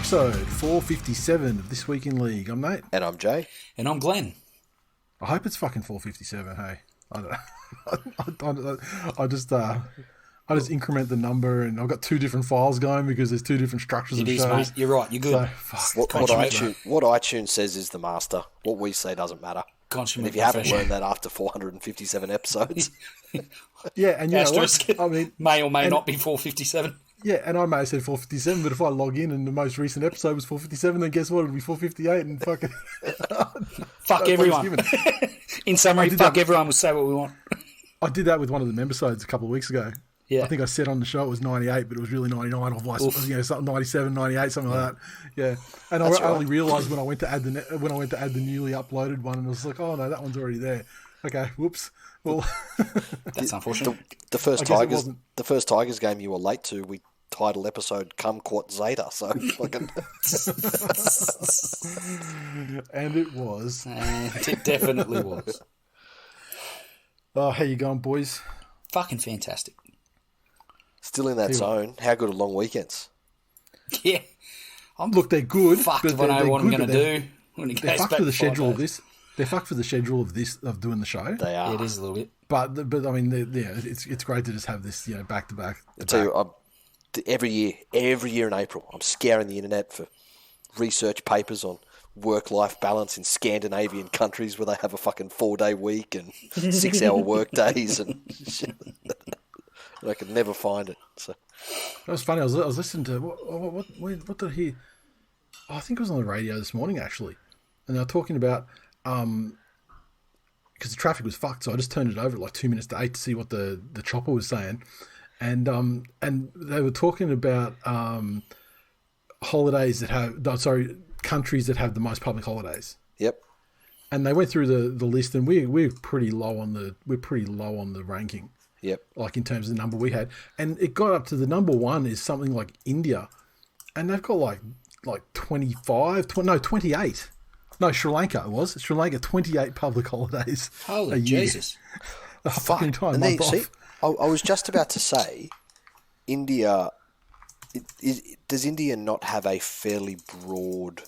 episode 457 of This Week in League. I'm Nate. And I'm Jay. And I'm Glenn. I hope it's fucking 457, hey. I just increment the number, and I've got two different files going because there's two different structures of shows. Mate. You're right, you're good. So, what iTunes says is the master. What we say doesn't matter. And if you haven't learned that after 457 episodes. Yeah, and you know what? I mean, may or may not be 457. Yeah, and I may have said 457, but if I log in and the most recent episode was 457, then guess what? It'll be 458 and fucking... fuck everyone. In summary, fuck everyone. We'll say what we want. I did that with one of the member-sodes a couple of weeks ago. Yeah. I think I said on the show it was 98, but it was really 99 or something 97, 98, something like that. Yeah, and I only realised when I went to add the newly uploaded one, and I was like, oh no, that one's already there. Okay, whoops. Well, that's unfortunate. The first Tigers game you were late to, we titled episode "Kumquat Zeta," so fucking. And it was. And it definitely was. Oh, how you going, boys? Fucking fantastic. Still in that zone. How good are long weekends? Yeah. Look, they're good. Fucked when I know what I'm going to do. They're fucked for the schedule of this. They're fucked for the schedule of doing the show. They are. Yeah, it is a little bit. But I mean, it's great to just have this, back to back. I tell you, every year in April, I'm scouring the internet for research papers on work-life balance in Scandinavian countries where they have a fucking 4-day week and 6-hour work days and shit. And I could never find it. So that was funny. I was listening to what did I hear? Oh, I think it was on the radio this morning actually, and they were talking about because the traffic was fucked, so I just turned it over at like 2 minutes to 8 to see what the chopper was saying, and they were talking about holidays that have countries that have the most public holidays. Yep. And they went through the list, and we're pretty low on the ranking. Yep. Like in terms of the number we had, and it got up to the number one is something like India, and they've got like 28. No, Sri Lanka it was. Sri Lanka, 28 public holidays. Holy Jesus. A fucking time. And see, I was just about to say, India, does India not have a fairly broad,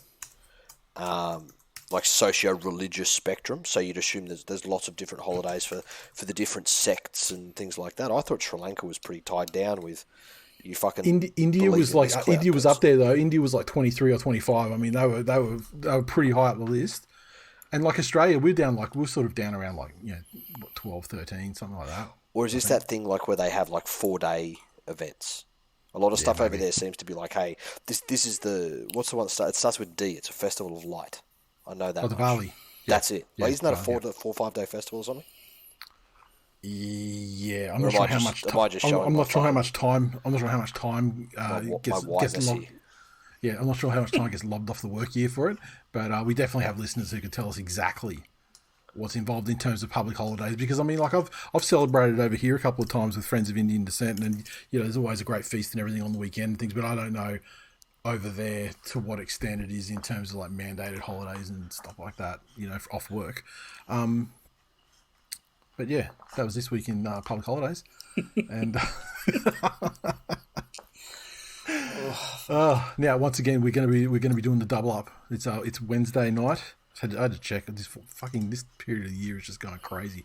like socio-religious spectrum? So you'd assume there's lots of different holidays for the different sects and things like that. I thought Sri Lanka was pretty tied down with... You fucking India was like India was up there though. India was like 23 or 25. I mean, they were pretty high up the list. And like Australia, we're sort of down around 12, 13, something like that. Or is this that thing like where they have like 4-day events? A lot of stuff over there seems to be like, hey, this is what's the one that starts? It starts with D. It's a festival of light. I know that. Oh, the Bali. That's it. Like, isn't that a 4 or 5 day festival or something? Yeah, I'm not sure how much time. I'm not sure how much time. I'm not sure how much time gets lobbed. Yeah, I'm not sure how much time gets lobbed off the work year for it. But we definitely have listeners who could tell us exactly what's involved in terms of public holidays. Because I mean, like I've celebrated over here a couple of times with friends of Indian descent, and there's always a great feast and everything on the weekend and things. But I don't know over there to what extent it is in terms of like mandated holidays and stuff like that. Off work. But yeah, that was this week in public holidays, and now once again we're going to be doing the double up. It's Wednesday night. I had to check. This period of the year is just going crazy.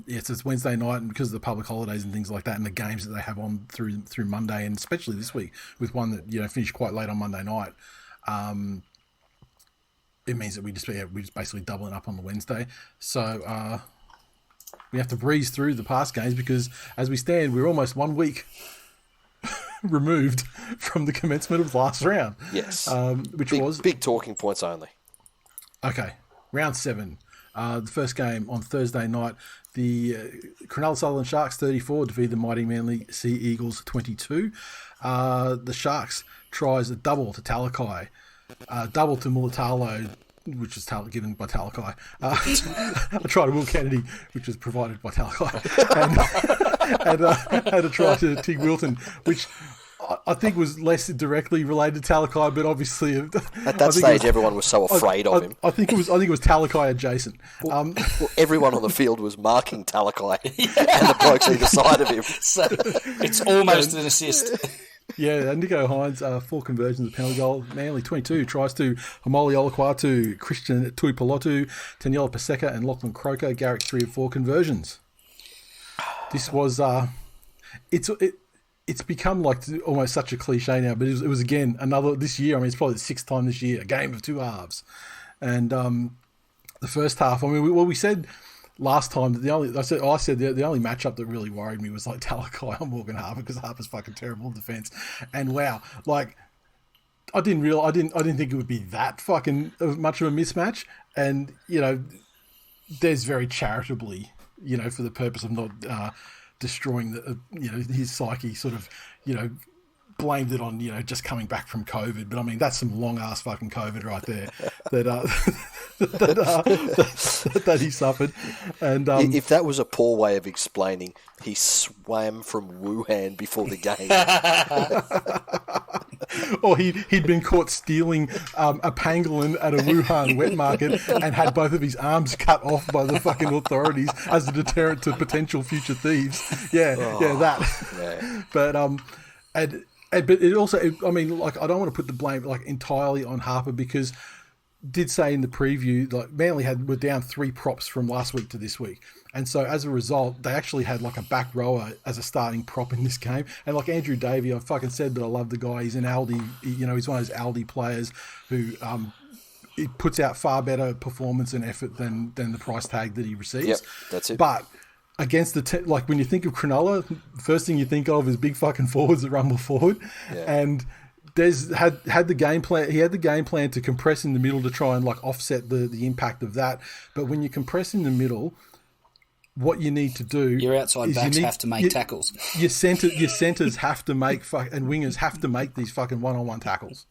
It's Wednesday night, and because of the public holidays and things like that, and the games that they have on through Monday, and especially this week with one that finished quite late on Monday night. It means that we just basically doubling up on the Wednesday. So. We have to breeze through the past games because, as we stand, we're almost 1 week removed from the commencement of last round. Yes, which was big talking points only. Okay, round 7. The first game on Thursday night, the Cronulla Sutherland Sharks 34 defeated the mighty Manly Sea Eagles 22. The Sharks tries a double to Talakai, double to Mulatalo, which was given by Talakai. A try to Will Kennedy, which was provided by Talakai. and a try to Tig Wilton, which I think was less directly related to Talakai, but obviously at that stage everyone was so afraid of him. I think it was Talakai adjacent. Well, everyone on the field was marking Talakai and the blokes either side of him. So it's almost an assist. Yeah, Nico Hines, 4 conversions of penalty goal. Manly 22 tries to Hamoli Olaquatu, Christian Tuipulotu, Taniela Paseka, and Lachlan Croker. Garrick 3 of 4 conversions. This was it's become like almost such a cliche now, but it was again another this year. I mean, it's probably the 6th time this year, a game of 2 halves, and the first half. I mean, we said last time that the only matchup that really worried me was like Talakai on Morgan Harper, because Harper's fucking terrible in defence, and wow, like I didn't think it would be that fucking much of a mismatch, and you know, Des very charitably, you know, for the purpose of not destroying his psyche, sort of, you know, blamed it on, you know, just coming back from COVID. But I mean, that's some long ass fucking COVID right there that he suffered. And if that was a poor way of explaining, he swam from Wuhan before the game. Or he'd been caught stealing a pangolin at a Wuhan wet market and had both of his arms cut off by the fucking authorities as a deterrent to potential future thieves. That. Yeah. But it also, I mean, like, I don't want to put the blame like entirely on Harper, because did say in the preview, like, Manly were down 3 props from last week to this week. And so as a result, they actually had like a back rower as a starting prop in this game. And like Andrew Davey, I fucking said that I love the guy. He's an Aldi, you know, he's one of those Aldi players who he puts out far better performance and effort than the price tag that he receives. Yep, that's it. But against like when you think of Cronulla, first thing you think of is big fucking forwards that rumble forward. Yeah. And Des had the game plan. He had the game plan to compress in the middle to try and like offset the impact of that. But when you compress in the middle, what you need to do, your outside backs have to make tackles. Your centers have to make and wingers have to make these fucking one-on-one tackles.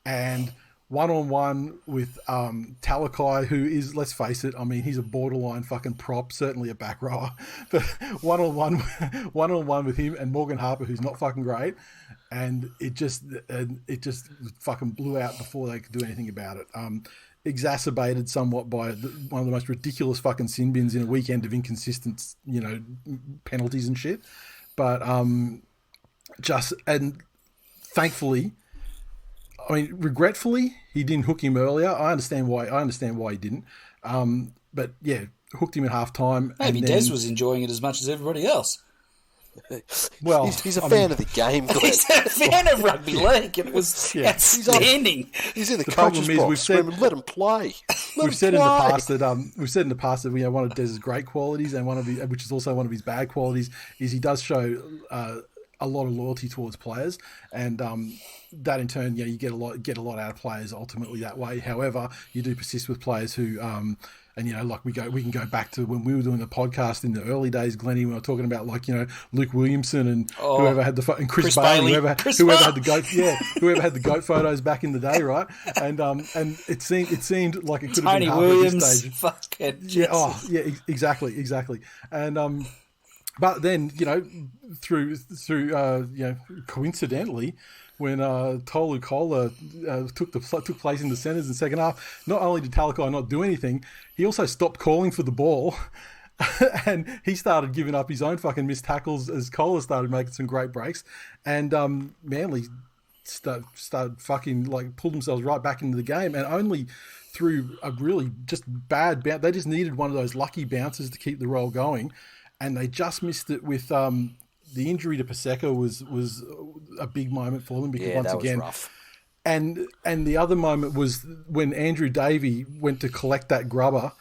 And one-on-one with Talakai, who is, let's face it, I mean, he's a borderline fucking prop, certainly a back rower. But one-on-one with him and Morgan Harper, who's not fucking great, and it just fucking blew out before they could do anything about it. Exacerbated somewhat by one of the most ridiculous fucking sin bins in a weekend of inconsistent, you know, penalties and shit. But and thankfully, I mean, regretfully, he didn't hook him earlier. I understand why he didn't. But yeah, hooked him at halftime. Maybe Des was enjoying it as much as everybody else. Well, he's a fan of the game. He's a fan of rugby league. It was outstanding. He's in the coach's box. Let him play. We've said in the past that one of Des's great qualities, and which is also one of his bad qualities, is he does show a lot of loyalty towards players, and that in turn, you get a lot out of players ultimately that way. However, you do persist with players who. And, you know, like we can go back to when we were doing the podcast in the early days, Glennie, when we were talking about, like, you know, Luke Williamson and whoever had and Chris Bailey, whoever had the goat photos back in the day, right? And it seemed like it could have been Harper Williams, at this stage. Fucking exactly. And but then, you know, through coincidentally, when Tolu Kola took place in the centres in the second half, not only did Talakai not do anything, he also stopped calling for the ball, and he started giving up his own fucking missed tackles as Kola started making some great breaks, and Manly started fucking like pulled themselves right back into the game, and only through a really just bad bounce. They just needed one of those lucky bounces to keep the roll going, and they just missed it with the injury to Paseka was a big moment for them, because once again, was rough. And the other moment was when Andrew Davey went to collect that grubber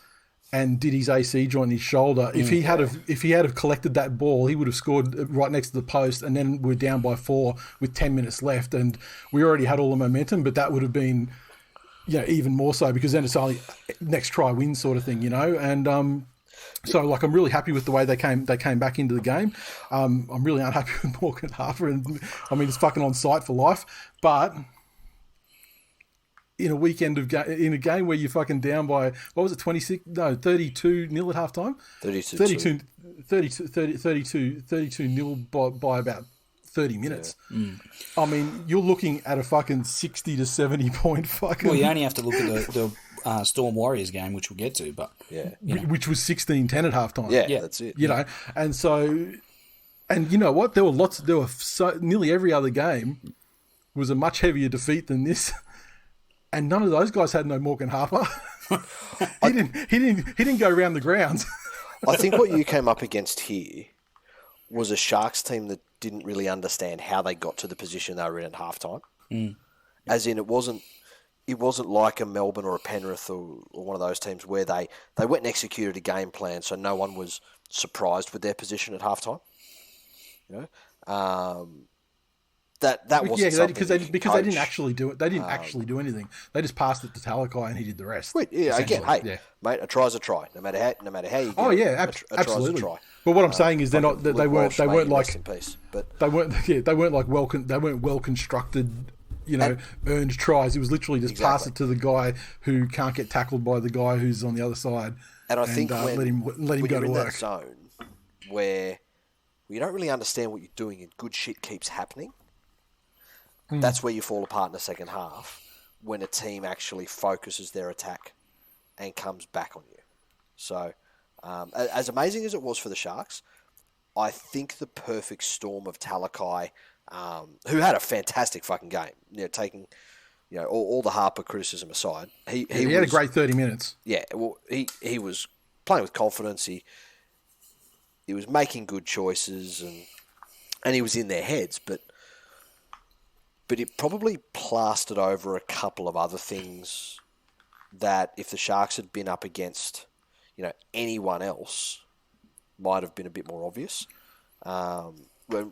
and did his AC joint in his shoulder. If he had collected that ball, he would have scored right next to the post, and then we're down by 4 with 10 minutes left, and we already had all the momentum. But that would have been, even more so, because then it's only next try win sort of thing, and. So, like, I'm really happy with the way they came back into the game. I'm really unhappy with Morgan Harper, and I mean, it's fucking on site for life. But in a game where you're fucking down by, what was it, 32-0 at halftime? 32-0 by about 30 minutes. Yeah. I mean, you're looking at a fucking 60 to 70 point fucking. Well, you only have to look at the Storm Warriors game, which we'll get to, but which was 16-10 at halftime. Yeah, that's it. And so, And you know what? There were nearly every other game was a much heavier defeat than this, and none of those guys had no Morgan Harper. He didn't go around the grounds. I think what you came up against here was a Sharks team that didn't really understand how they got to the position they were in at halftime. As in, it wasn't like a Melbourne or a Penrith or one of those teams where they went and executed a game plan, so no one was surprised with their position at halftime. You know, that wasn't something because they didn't actually do it. They didn't actually do anything. They just passed it to Talakai and he did the rest. Mate, a try's a try, no matter how you. Oh yeah, absolutely. A try. But what I'm saying is they weren't like they weren't well constructed. Earned tries. It was literally just pass it to the guy who can't get tackled by the guy who's on the other side. And I think let him go to work. That zone where you don't really understand what you're doing and good shit keeps happening. That's where you fall apart in the second half, when a team actually focuses their attack and comes back on you. So, as amazing as it was for the Sharks, I think the perfect storm of Talakai, who had a fantastic fucking game, taking all the Harper criticism aside, he had a great 30 minutes. Yeah, well, he was playing with confidence. He was making good choices and he was in their heads, but it probably plastered over a couple of other things that if the Sharks had been up against, anyone else, might have been a bit more obvious.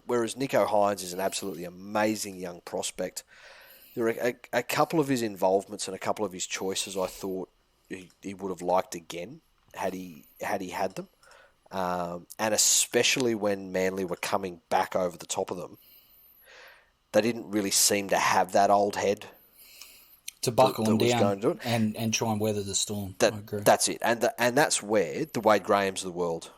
Whereas Nico Hines is an absolutely amazing young prospect, there are a couple of his involvements and a couple of his choices I thought he would have liked again had he had them. And especially when Manly were coming back over the top of them, they didn't really seem to have that old head to buckle them down and try and weather the storm. I agree. That's it, and that's where the Wade Grahams of the world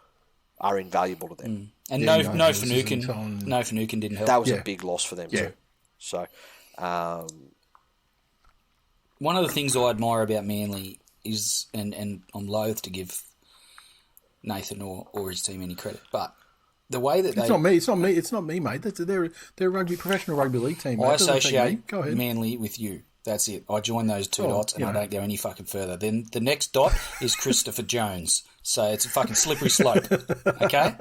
are invaluable to them. And no Finucane didn't help. That was a big loss for them too. So, one of the things I admire about Manly is, and I'm loath to give Nathan or his team any credit, but the way that it's not me, mate. They're a professional rugby league team. Mate. I associate Manly with you. That's it. I join those two dots and I don't go any fucking further. Then the next dot is Christopher Jones. So it's a fucking slippery slope. Okay?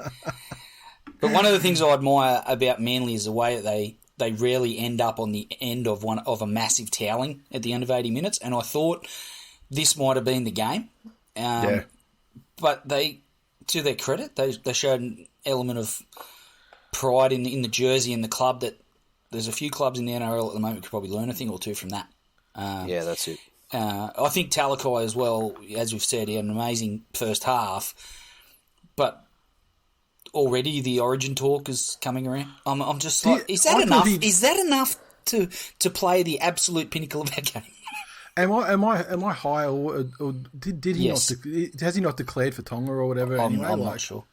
But one of the things I admire about Manly is the way that they rarely end up on the end of a massive toweling at the end of 80 minutes. And I thought this might have been the game. But to their credit, they showed an element of pride in the jersey and the club that there's a few clubs in the NRL at the moment could probably learn a thing or two from that. That's it. I think Talakai as well, as we've said, he had an amazing first half, but already the Origin talk is coming around. I'm just like, is that enough? Is that enough to play the absolute pinnacle of that game? Am I high or did he not? Has he not declared for Tonga or whatever? I'm not sure.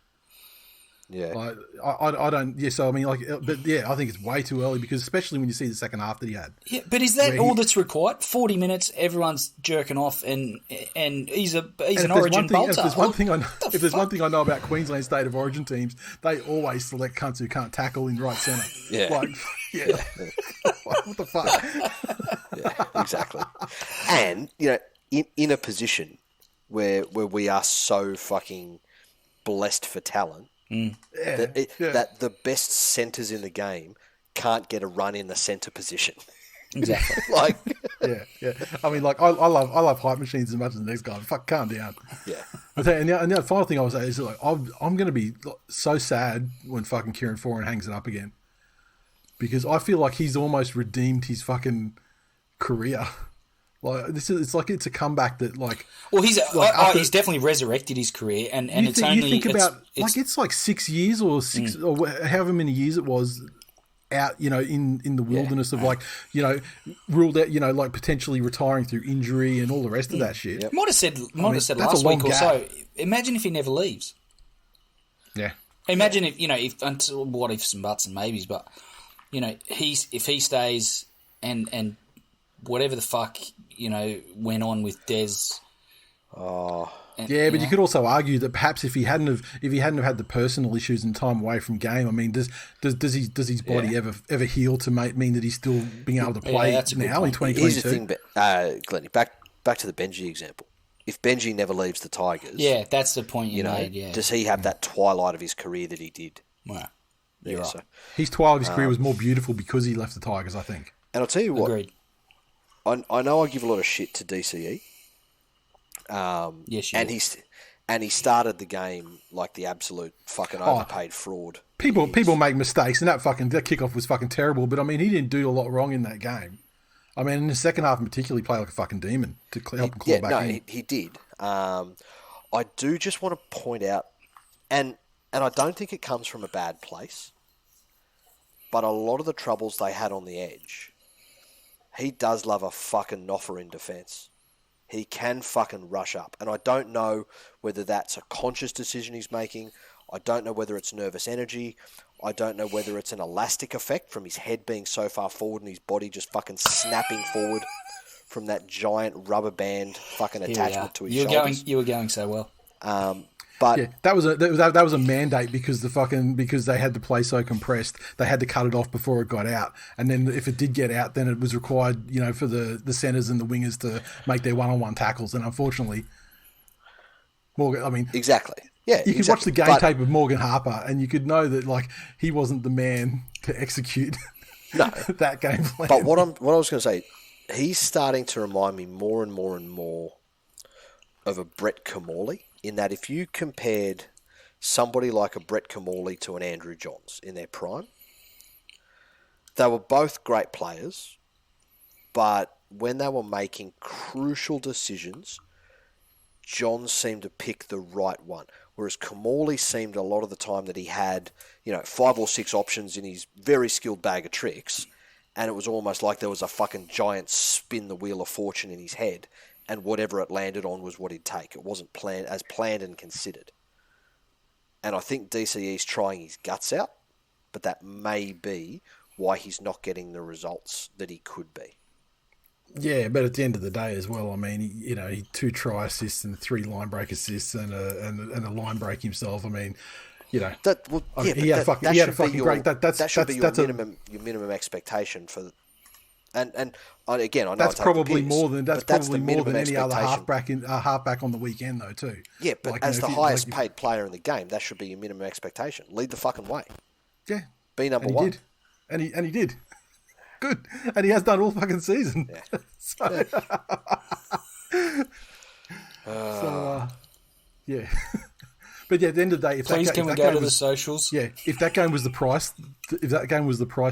Yeah, I don't. Yeah, so I mean, but I think it's way too early because especially when you see the second half that he had. Yeah, but is that all that's required? 40 minutes, everyone's jerking off, and he's an Origin bolter. If there's one thing I know about Queensland State of Origin teams, they always select cunts who can't tackle in right centre. Yeah, what the fuck? Yeah, exactly. And in a position where we are so fucking blessed for talent. That the best centres in the game can't get a run in the centre position. Exactly. Yeah. I mean, I love hype machines as much as the next guy. Fuck, calm down. Yeah. And the final thing I will say is I'm going to be so sad when fucking Kieran Foran hangs it up again, because I feel like he's almost redeemed his fucking career. It's a comeback that he's definitely resurrected his career, and it's only it's like 6 years or or however many years it was out, in the wilderness of ruled out, potentially retiring through injury and all the rest of that shit. Yep. Might have said last week or so. Imagine if he never leaves. Yeah. Imagine if until what ifs and buts and maybes, but if he stays and whatever the fuck went on with Des Oh, And, yeah, but you could also argue that perhaps if he hadn't have had the personal issues and time away from game, I mean, does his body ever heal to mean that he's still being able to play now in 2022? Here's the thing, Glennie, back to the Benji example. If Benji never leaves the Tigers, yeah, that's the point you made. Yeah, does he have that twilight of his career that he did? Well, you're right. So, his twilight of his career was more beautiful because he left the Tigers, I think. And I'll tell you what, agreed. I know I give a lot of shit to DCE. Yes, and he started the game like the absolute fucking overpaid fraud. People make mistakes, and that kickoff was fucking terrible. But I mean, he didn't do a lot wrong in that game. I mean, in the second half in particular, he played like a fucking demon to help him claw back in. He did. I do just want to point out, and I don't think it comes from a bad place, but a lot of the troubles they had on the edge, he does love a fucking knoffer in defence. He can fucking rush up. And I don't know whether that's a conscious decision he's making. I don't know whether it's nervous energy. I don't know whether it's an elastic effect from his head being so far forward and his body just fucking snapping forward from that giant rubber band fucking attachment to his shoulders. You were going so well. But yeah, that was a mandate because they had to play so compressed. They had to cut it off before it got out, and then if it did get out, then it was required, for the centers and the wingers to make their one-on-one tackles. And unfortunately, Morgan. I mean, exactly. Yeah, you could watch the game tape of Morgan Harper, and you could know that he wasn't the man to execute that game plan. But what I was going to say, he's starting to remind me more and more and more of a Brett Kamali. In that if you compared somebody like a Brett Kamali to an Andrew Johns in their prime, they were both great players, but when they were making crucial decisions, Johns seemed to pick the right one, whereas Kamali seemed a lot of the time that he had 5 or 6 options in his very skilled bag of tricks, and it was almost like there was a fucking giant spin the wheel of fortune in his head, and whatever it landed on was what he'd take. It wasn't planned and considered. And I think DCE's trying his guts out, but that may be why he's not getting the results that he could be. Yeah, but at the end of the day as well, I mean, he 2 try assists and 3 line break assists and a line break himself. I mean, he had a fucking great. That should be your minimum expectation for. And again, I know that's probably more than any other halfback on the weekend though too. Yeah, but as the highest paid player in the game, that should be your minimum expectation. Lead the fucking way. Yeah, be number one. Did. And he did. Good, and he has done all fucking season. Yeah. Yeah. But yeah, at the end of the day, can we go to the socials? Yeah, if that game was the price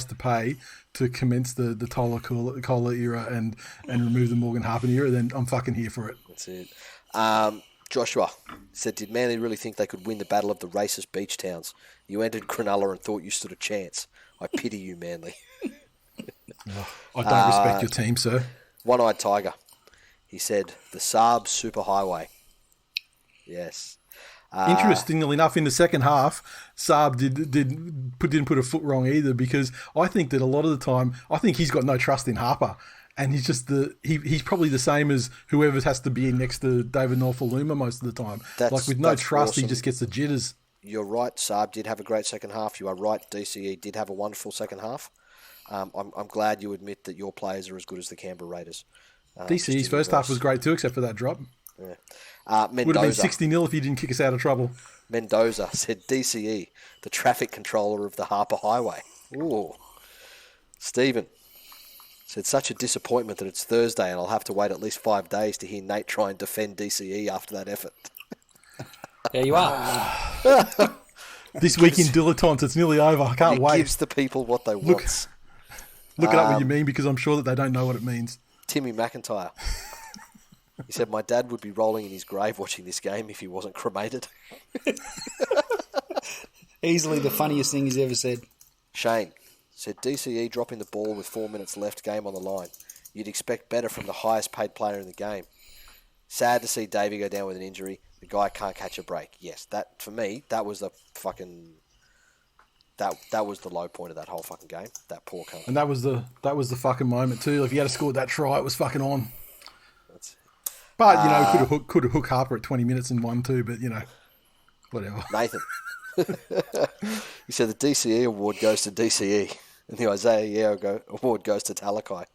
to pay to commence the Tyler Kohler era and remove the Morgan Harper era, then I'm fucking here for it. That's it. Joshua said, did Manly really think they could win the battle of the racist beach towns? You entered Cronulla and thought you stood a chance. I pity you, Manly. I don't respect your team, sir. One-Eyed Tiger. He said, the Saab Superhighway. Yes. Interestingly enough, in the second half, Saab didn't put a foot wrong either, because I think that a lot of the time, I think he's got no trust in Harper, and he's just he's probably the same as whoever has to be in next to David Norfoluma most of the time. With no trust, awesome. He just gets the jitters. You're right. Saab did have a great second half. You are right. DCE did have a wonderful second half. I'm glad you admit that your players are as good as the Canberra Raiders. DCE's first half was great too, except for that drop. Yeah. Mendoza. Would have been 60-0 if you didn't kick us out of trouble. Mendoza said DCE, the traffic controller of the Harper Highway. Ooh. Stephen said, such a disappointment that it's Thursday and I'll have to wait at least 5 days to hear Nate try and defend DCE after that effort. There you are. This week in dilettantes, it's nearly over. I can't wait. It gives the people what they want. Look it up what you mean, because I'm sure that they don't know what it means. Timmy McIntyre. He said, my dad would be rolling in his grave watching this game if he wasn't cremated. Easily the funniest thing he's ever said. Shane said, DCE dropping the ball with 4 minutes left, game on the line. You'd expect better from the highest paid player in the game. Sad to see Davey go down with an injury. The guy can't catch a break. Yes, that for me, that was the fucking... That was the low point of that whole fucking game. That poor cunt. And that was the fucking moment too. If he had scored that try, it was fucking on. But, you know, could have hooked Harper at 20 minutes and won too, but, you know, whatever. Nathan. He said the DCE award goes to DCE and the Isaiah award goes to Talakai,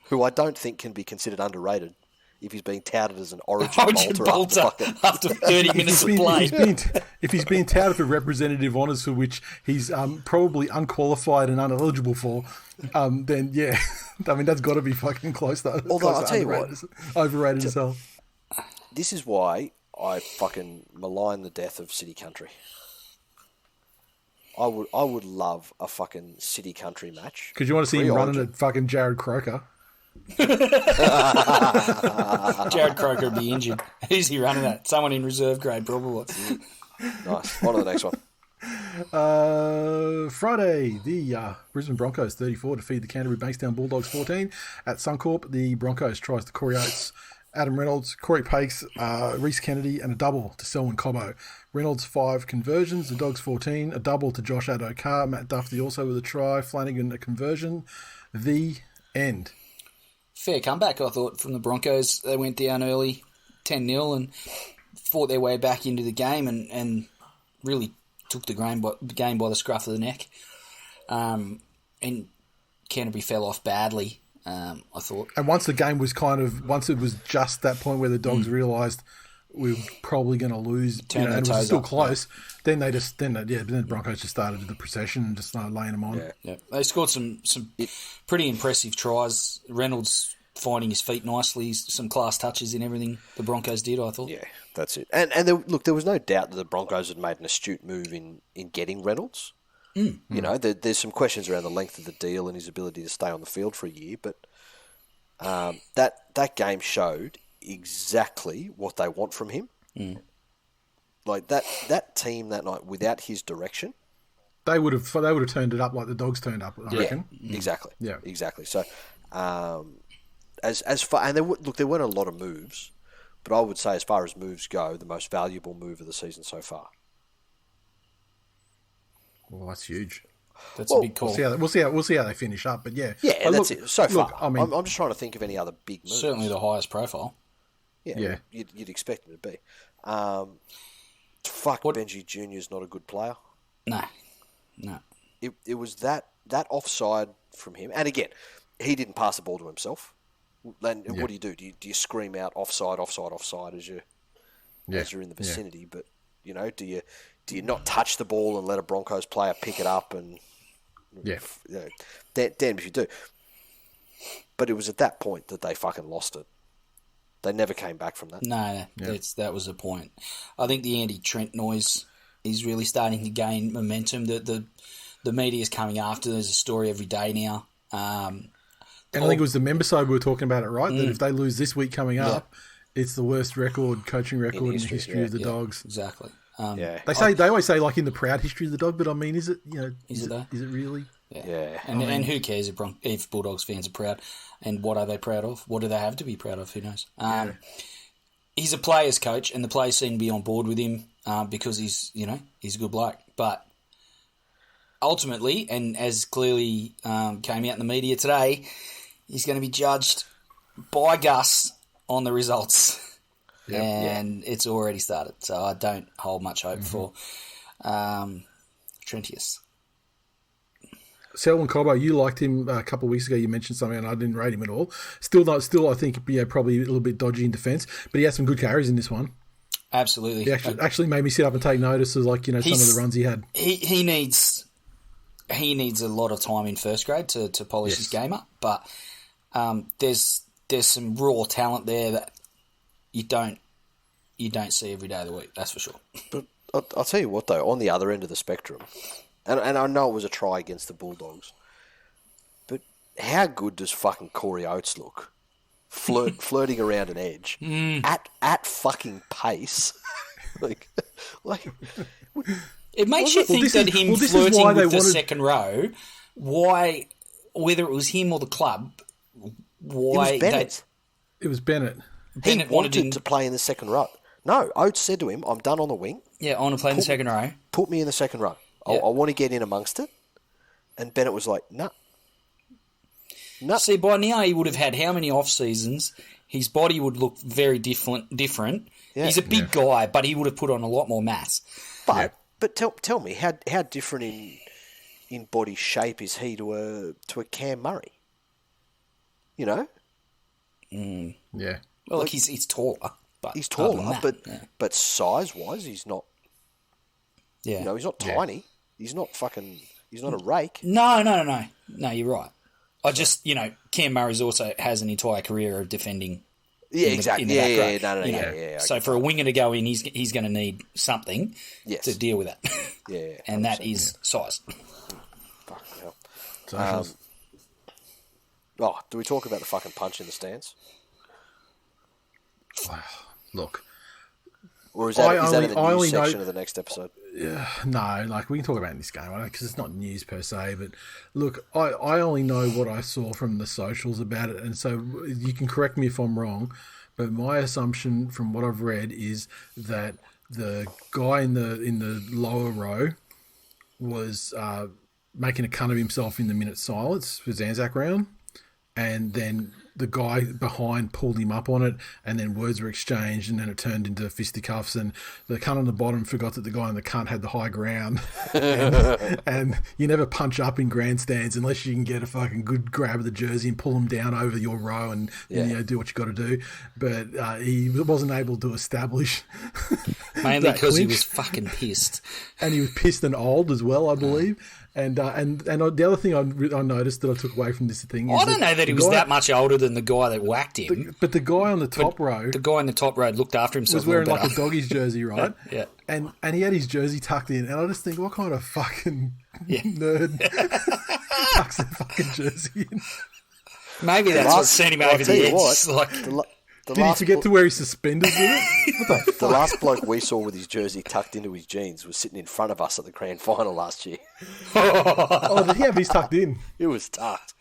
who I don't think can be considered underrated if he's being touted as an origin bolter after 30 minutes of play. If he's being touted for representative honours for which he's probably unqualified and uneligible for, then yeah, I mean, that's got to be fucking close though. Although I'll tell you what, overrated as hell. This is why I fucking malign the death of City Country. I would love a fucking City Country match. Because you want to see him running at fucking Jared Croker. Jared Croker would be injured. Who's he running at? Someone in reserve grade, probably. Nice. On to the next one. Friday, the Brisbane Broncos 34 defeat the Canterbury Bankstown Bulldogs 14 at Suncorp. The Broncos tries to Corey Oates, Adam Reynolds, Corey Pakes, Reece Kennedy, and a double to Selwyn Cobbo. Reynolds 5 conversions, the Dogs 14, a double to Josh Adokar, Matt Duffy also with a try, Flanagan a conversion. The end. Fair comeback, I thought, from the Broncos. They went down early, 10-0, and fought their way back into the game and really took the game by the scruff of the neck. And Canterbury fell off badly, I thought. And once the game was once it was just that point where the Dogs realised we were probably going to lose, and it was still close, then the Broncos just started the procession and just started laying them on. Yeah. They scored some pretty impressive tries. Reynolds finding his feet nicely, some class touches in everything the Broncos did, I thought. Yeah, that's it. And there was no doubt that the Broncos had made an astute move in getting Reynolds. You know, there's some questions around the length of the deal and his ability to stay on the field for a year, but that game showed exactly what they want from him. Like that team that night, without his direction, they would have turned it up like the Dogs turned up. I reckon. Exactly. Yeah, exactly. So, as far and there weren't a lot of moves, but I would say as far as moves go, the most valuable move of the season so far. Well, that's huge. That's a big call. We'll see how they finish up, but yeah. Yeah, but that's it. So far, I mean, I'm just trying to think of any other big moves. Certainly the highest profile. Yeah. You'd expect him to be. Benji Jr. is not a good player. No. It was that offside from him, and again, he didn't pass the ball to himself. Then what do you do? Do you scream out offside as you're in the vicinity? But you know, do you not touch the ball and let a Broncos player pick it up and damn if you do. But it was at that point that they fucking lost it. They never came back from that. No, that was the point. I think the Andy Trent noise is really starting to gain momentum. The media is coming after. There's a story every day now. And I think it was the member side we were talking about it, right? That if they lose this week coming up, it's the worst coaching record in the history of the Dogs. Exactly. They always say like in the proud history of the Dog, but I mean, is it is it really? Yeah. And who cares if Bulldogs fans are proud? And what are they proud of? What do they have to be proud of? Who knows? He's a player's coach, and the players seem to be on board with him because he's a good bloke. But ultimately, and as clearly came out in the media today, he's going to be judged by Gus on the results. It's already started. So I don't hold much hope for Trentius. Selwyn Cobbo, you liked him a couple of weeks ago. You mentioned something, and I didn't rate him at all. Still, I think probably a little bit dodgy in defence, but he had some good carries in this one. Absolutely, he actually made me sit up and take notice of some of the runs he had. He needs a lot of time in first grade to polish his game up, but there's some raw talent there that you don't see every day of the week. That's for sure. But I'll tell you what though, on the other end of the spectrum. And I know it was a try against the Bulldogs, but how good does fucking Corey Oates look? Flirting around an edge at fucking pace, like it makes you think that him flirting with the second row. Why, whether it was him or the club, why it was Bennett. Bennett wanted to play in the second row. No, Oates said to him, "I'm done on the wing. Yeah, I want to play in the second row. Put me in the second row. I want to get in amongst it." And Bennett was like, "No." See, by now he would have had how many off seasons? his body would look very different. Yeah. He's a big guy, but he would have put on a lot more mass. But tell me, how different in body shape is he to a Cam Murray? You know? Yeah. Well, like he's taller. But he's taller, but size-wise, he's not... Yeah. You know, he's not tiny. He's not fucking... He's not a rake. No. No, you're right. I just, Cam Murray's also has an entire career of defending. Yeah, exactly. So for a winger to go in, he's going to need something to deal with that. Yeah. And that is size. Fucking hell. Do we talk about the fucking punch in the stands? Look. Or is that in the news section of the next episode? No, we can talk about it in this game, because it's not news per se, but look, I only know what I saw from the socials about it, and so you can correct me if I'm wrong, but my assumption from what I've read is that the guy in the lower row was making a cunt of himself in the minute silence for his Anzac round, and then the guy behind pulled him up on it, and then words were exchanged, and then it turned into fisticuffs, and the cunt on the bottom forgot that the guy on the cunt had the high ground. and you never punch up in grandstands unless you can get a fucking good grab of the jersey and pull them down over your row and do what you got to do. But he wasn't able to establish mainly because he was fucking pissed, and he was pissed and old as well, I believe. And the other thing I noticed that I took away from this thing is I don't know that he was that much older than the guy that whacked him. But the guy on the top row... The guy on the top row looked after himself. Was wearing like a doggy's jersey, right? Yeah. And he had his jersey tucked in. And I just think, what kind of fucking nerd tucks their fucking jersey in? Maybe that's what sent him over the edge. Did he forget to wear his suspenders with it? The last bloke we saw with his jersey tucked into his jeans was sitting in front of us at the grand final last year. Did he have his tucked in? It was tucked.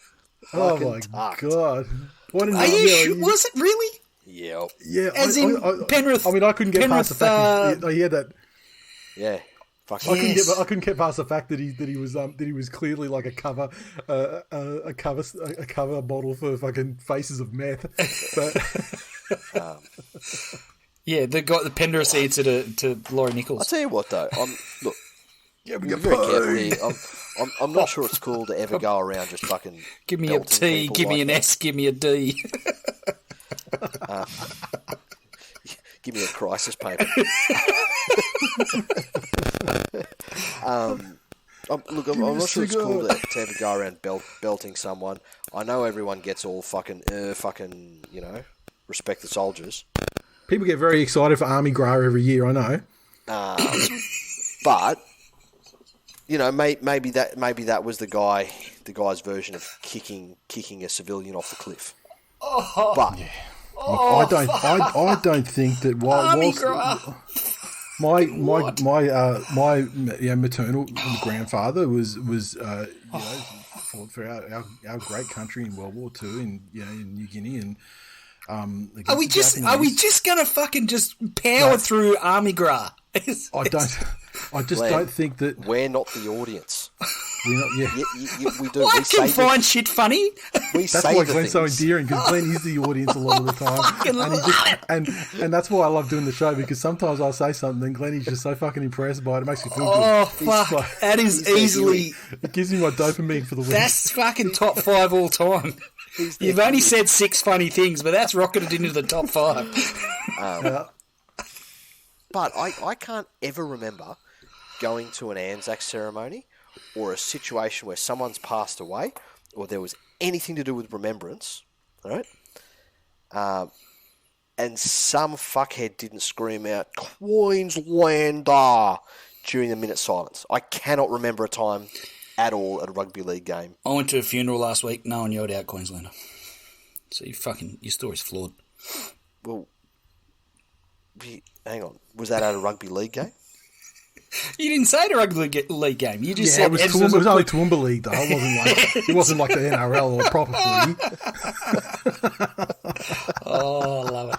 Oh my God. Are you sure? Was it really? Yeah. Yeah. As in Penrith. I mean, I couldn't get past the fact that he had that. Yeah. I couldn't get past the fact that he was clearly like a cover model for fucking Faces of Meth. But the Penrith answer to Laurie Nichols. I'll tell you what though, look, be very careful here. I'm not sure it's cool to ever go around just fucking give me a T, give me an S, give me a D. Give me a crisis paper. I'm not sure it's cool to ever go around belting someone. I know everyone gets all fucking, respect the soldiers. People get very excited for Army Gras every year, I know. But maybe that was the guy's version of kicking a civilian off the cliff. But. Yeah. Look, I don't think that whilst my maternal grandfather was fought for our great country in World War II in New Guinea and are we just gonna fucking just power through Army Gras? I don't think that we're not the audience. We're not, we do. I can find shit funny. That's why Glenn's so endearing, because Glenn is the audience a lot of the time. And that's why I love doing the show, because sometimes I'll say something and Glenn is just so fucking impressed by it. It makes me feel good. Oh, fuck. Like, that is easily... It gives me my dopamine for the week. That's fucking top 5 all time. You've only said 6 funny things, but that's rocketed into the top 5. But I can't ever remember going to an Anzac ceremony or a situation where someone's passed away or there was anything to do with remembrance, all right? And some fuckhead didn't scream out, Queenslander, during the minute silence. I cannot remember a time at all at a rugby league game. I went to a funeral last week. No one yelled out Queenslander. So your story's flawed. Well, hang on. Was that at a rugby league game? You didn't say it a rugby league game. You just said it was only Toowoomba League though. It wasn't like the NRL or proper footy. Oh, I love it.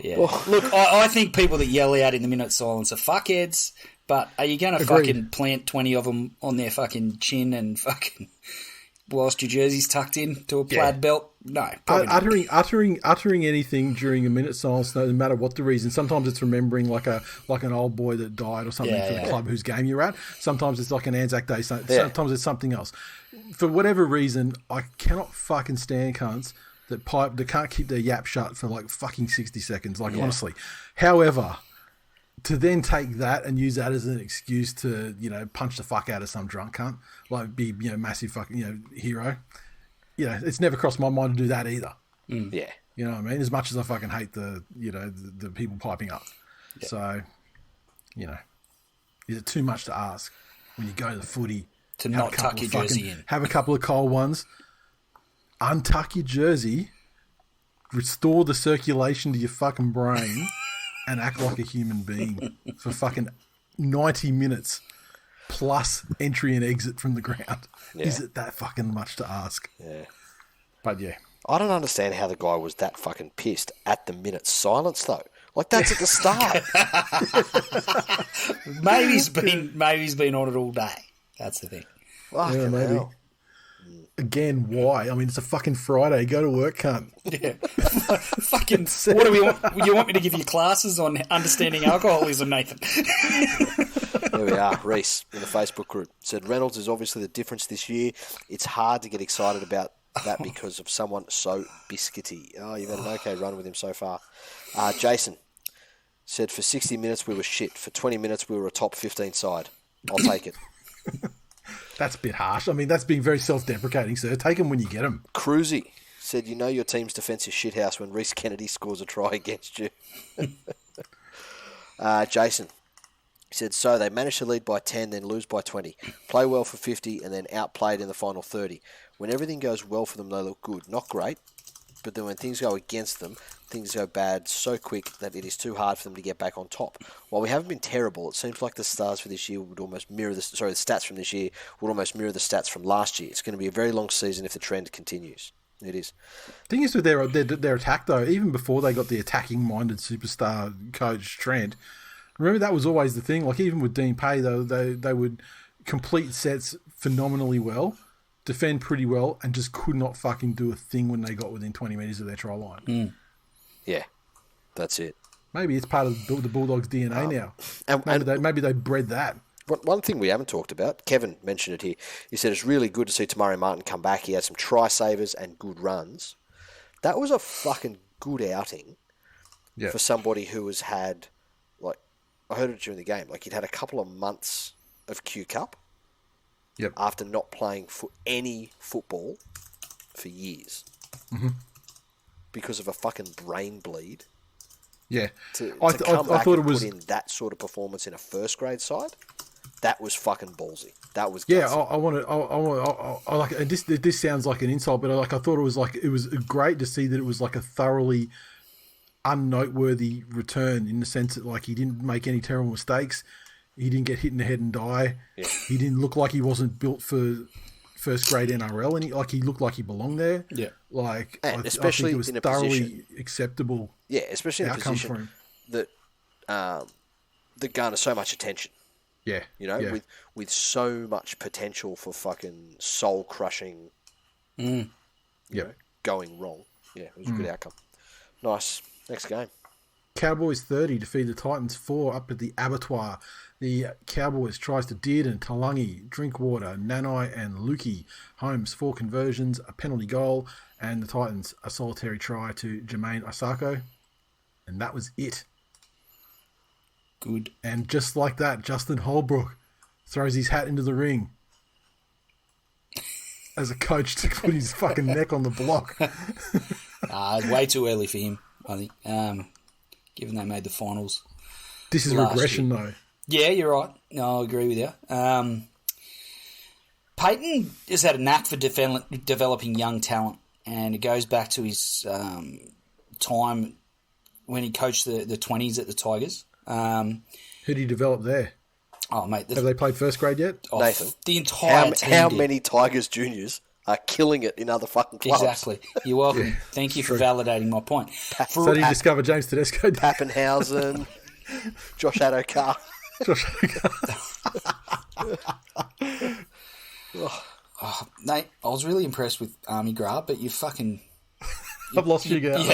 Yeah. Well, look, I think people that yell out in the minute silence are fuckheads. But are you going to fucking plant 20 of them on their fucking chin and fucking whilst your jersey's tucked in to a plaid belt? No, probably not. Uttering anything during a minute's silence, no matter what the reason. Sometimes it's remembering like an old boy that died or something for the club whose game you're at. Sometimes it's like an Anzac Day. Sometimes it's something else. For whatever reason, I cannot fucking stand cunts that can't keep their yap shut for like fucking 60 seconds. Like honestly. However, to then take that and use that as an excuse to, punch the fuck out of some drunk cunt, like be, massive fucking, hero. It's never crossed my mind to do that either. Mm. Yeah. You know what I mean? As much as I fucking hate the people piping up. Yeah. So, is it too much to ask when you go to the footy to not tuck your jersey in? Have a couple of cold ones, untuck your jersey, restore the circulation to your fucking brain, and act like a human being for fucking 90 minutes plus entry and exit from the ground. Yeah. Is it that fucking much to ask? Yeah. But yeah. I don't understand how the guy was that fucking pissed at the minute's silence though. Like that's at the start. maybe he's been on it all day. That's the thing. Fucking maybe. Hell. Again, why? I mean, it's a fucking Friday. Go to work, cunt. Yeah. Fucking, what do we want? You want me to give you classes on understanding alcoholism, Nathan? There we are. Reese in the Facebook group said, Reynolds is obviously the difference this year. It's hard to get excited about that because of someone so biscuity. Oh, you've had an okay run with him so far. Jason said, for 60 minutes we were shit. For 20 minutes we were a top 15 side. I'll take it. That's a bit harsh. I mean, that's being very self-deprecating, sir. Take them when you get them. Cruzy said, your team's defence is shithouse when Reece Kennedy scores a try against you. Jason said, so they managed to lead by 10, then lose by 20. Play well for 50, and then outplayed in the final 30. When everything goes well for them, they look good. Not great, but then when things go against them, things go bad so quick that it is too hard for them to get back on top. While we haven't been terrible, it seems like the stars for this year would almost mirror the stats from this year would almost mirror the stats from last year. It's going to be a very long season if the trend continues. It is. The thing is with their attack though, even before they got the attacking-minded superstar coach Trent, remember that was always the thing. Like even with Dean Pay, though, they would complete sets phenomenally well, defend pretty well, and just could not fucking do a thing when they got within 20 metres of their try line. Mm. Yeah, that's it. Maybe it's part of the Bulldogs' DNA now. Maybe they bred that. One thing we haven't talked about, Kevin mentioned it here, he said it's really good to see Tamari Martin come back. He had some try-savers and good runs. That was a fucking good outing for somebody who has had, like, I heard it during the game, like he'd had a couple of months of Q Cup after not playing for any football for years. Mm-hmm. Because of a fucking brain bleed. Yeah. I thought it was put in that sort of performance in a first grade side. That was fucking ballsy. That was gutsy. Yeah. I like it. This sounds like an insult, but I thought it was great to see that it was like a thoroughly unnoteworthy return in the sense that like he didn't make any terrible mistakes. He didn't get hit in the head and die. Yeah. He didn't look like he wasn't built for first grade NRL, and he looked like he belonged there. Yeah, like especially I think it was in a thoroughly position, acceptable. Yeah, especially in a position that garners so much attention. Yeah, with so much potential for fucking soul crushing. Going wrong. Yeah, it was a good outcome. Nice. Next game. Cowboys 30 defeat the Titans 4 up at the Abattoir. The Cowboys tries to Dearden, Talangi, Drinkwater, Nanai and Lukey. Holmes 4 conversions, a penalty goal, and the Titans a solitary try to Jermaine Osako. And that was it. Good. And just like that, Justin Holbrook throws his hat into the ring as a coach to put his fucking neck on the block. It's way too early for him, I think, given they made the finals. This is regression, though. Yeah, you're right. No, I agree with you. Peyton has had a knack for developing young talent, and it goes back to his time when he coached the 20s at the Tigers. Who did he develop there? Oh, mate. Have they played first grade yet? Oh, Nathan. The entire team How many Tigers juniors are killing it in other fucking clubs? Exactly. You're welcome. Thank you for validating my point. So did you discover James Tedesco? Pappenhausen, Josh Adokar. Nate, I was really impressed with Army Gras, but you fucking... I've lost you, guys.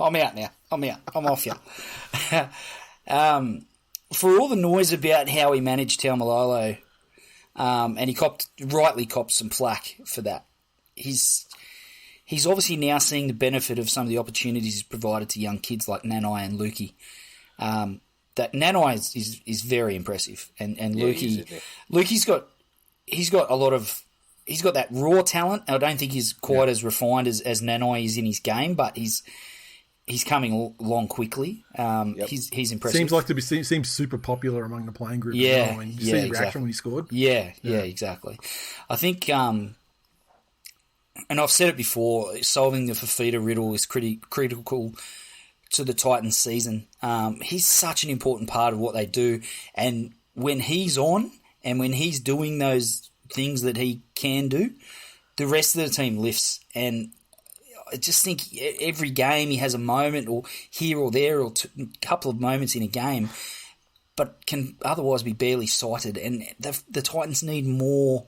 I'm out now. I'm out. I'm off you. For all the noise about how he managed Taumalolo, and he rightly copped some flack for that, he's obviously now seeing the benefit of some of the opportunities he's provided to young kids like Nanai and Lukey. That Nanai is very impressive, and Lukey's got a lot of... He's got that raw talent. I don't think he's quite as refined as Nanai is in his game, but he's coming along quickly. He's impressive. Seems super popular among the playing group. Yeah, as well. You see the reaction when he scored. Yeah, exactly. I think, and I've said it before, solving the Fafita riddle is critical to the Titans' season. He's such an important part of what they do, and when he's on and when he's doing those things that he can do, the rest of the team lifts. And I just think every game he has a moment or here or there or a couple of moments in a game, but can otherwise be barely sighted. And the Titans need more.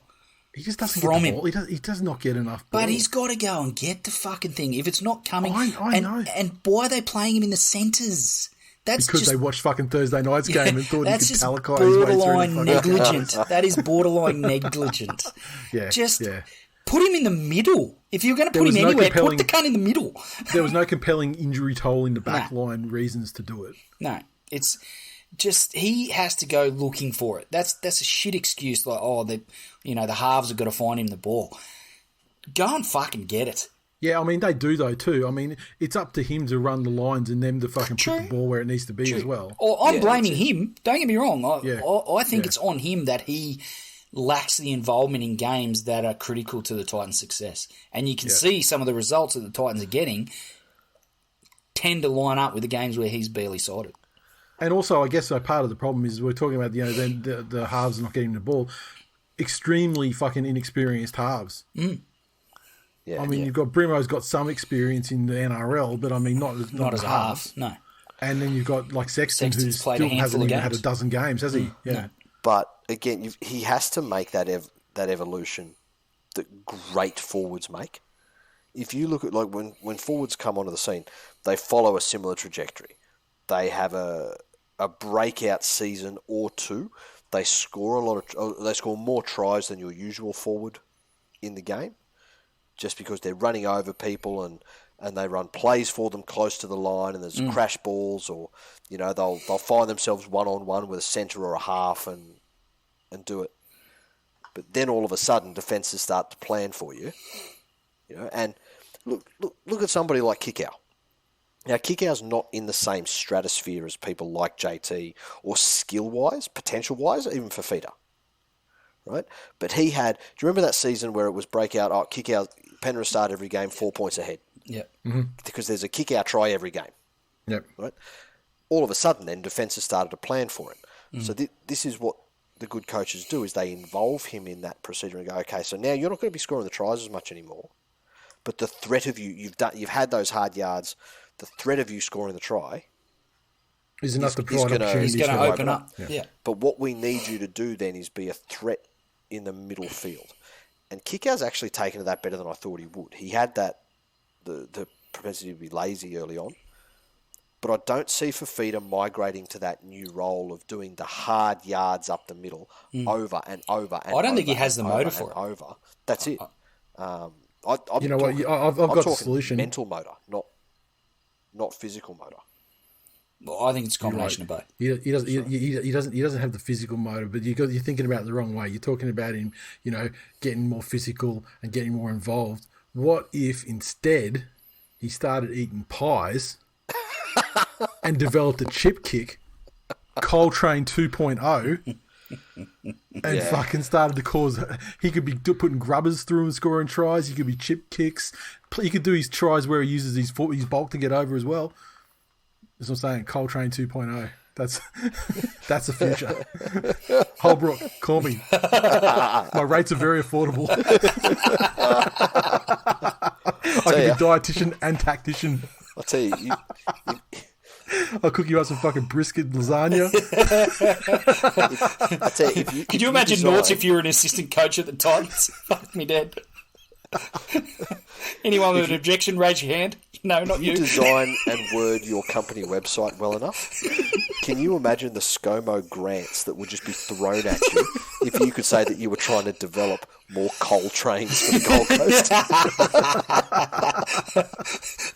He just doesn't get the ball. He does not get enough ball. But he's got to go and get the fucking thing. If it's not coming... I know. And why are they playing him in the centres? Because they watched fucking Thursday night's game and thought he could Talakai his way through. That's borderline negligent. That is borderline negligent. Put him in the middle. If you're going to put him anywhere, put the cunt in the middle. There was no compelling injury toll in the back line reasons to do it. No, it's just he has to go looking for it. That's a shit excuse like, the halves have got to find him the ball. Go and fucking get it. Yeah, I mean, they do, though, too. I mean, it's up to him to run the lines and them to fucking put the ball where it needs to be as well. I'm blaming him. Don't get me wrong. I think it's on him that he lacks the involvement in games that are critical to the Titans' success. And you can see some of the results that the Titans are getting tend to line up with the games where he's barely sighted. And also, I guess part of the problem is we're talking about the halves not getting the ball. Extremely fucking inexperienced halves. Mm. Yeah, I mean, you've got Brimo's got some experience in the NRL, but I mean, not as a half. No. And then you've got like Sexton, who still hasn't even had a dozen games, has he? Yeah. No. But again, he has to make that evolution that great forwards make. If you look at like when forwards come onto the scene, they follow a similar trajectory. They have a breakout season or two. They score they score more tries than your usual forward in the game, just because they're running over people and they run plays for them close to the line, and there's crash balls, or they'll find themselves one-on-one with a centre or a half and do it. But then all of a sudden defences start to plan for you, and look at somebody like Kikau. Now, Kikau's not in the same stratosphere as people like JT or skill-wise, potential-wise, even Fafita. Right? But he had... Do you remember that season where it was breakout? Oh, Kikau, Penrith start every game 4 points ahead. Yep. Mm-hmm. Because there's a Kikau try every game. Yep. Right? All of a sudden, then, defences started to plan for him. So this is what the good coaches do, is they involve him in that procedure and go, okay, so now you're not going to be scoring the tries as much anymore, but the threat of you've had those hard yards, the threat of you scoring the try is enough to provide opportunities. He's going to open up. Yeah. But what we need you to do then is be a threat in the middle field. And Kikau's actually taken to that better than I thought he would. He had that the propensity to be lazy early on. But I don't see Fafita migrating to that new role of doing the hard yards up the middle over and over and over. I don't think he has the motor for it. Over. That's it. I've got the solution. Mental motor, not physical motor. Well, I think it's a combination of both. He doesn't have the physical motor, but you're thinking about it the wrong way. You're talking about him, getting more physical and getting more involved. What if instead he started eating pies and developed a chip kick, Coltrane 2.0, and fucking started to cause... He could be putting grubbers through and scoring tries. He could be chip kicks. He could do his tries where he uses his bulk to get over as well. That's what I'm saying. Coltrane 2.0. That's the future. Holbrook, call me. My rates are very affordable. I can be dietitian and tactician. I'll tell you, I'll cook you up some fucking brisket lasagna. I tell you, Could you imagine Norts if you were an assistant coach at the Titans? Fuck me dead. Anyone with an objection, raise your hand. No, not you. You design and word your company website well enough. Can you imagine the ScoMo grants that would just be thrown at you if you could say that you were trying to develop more coal trains for the Gold Coast?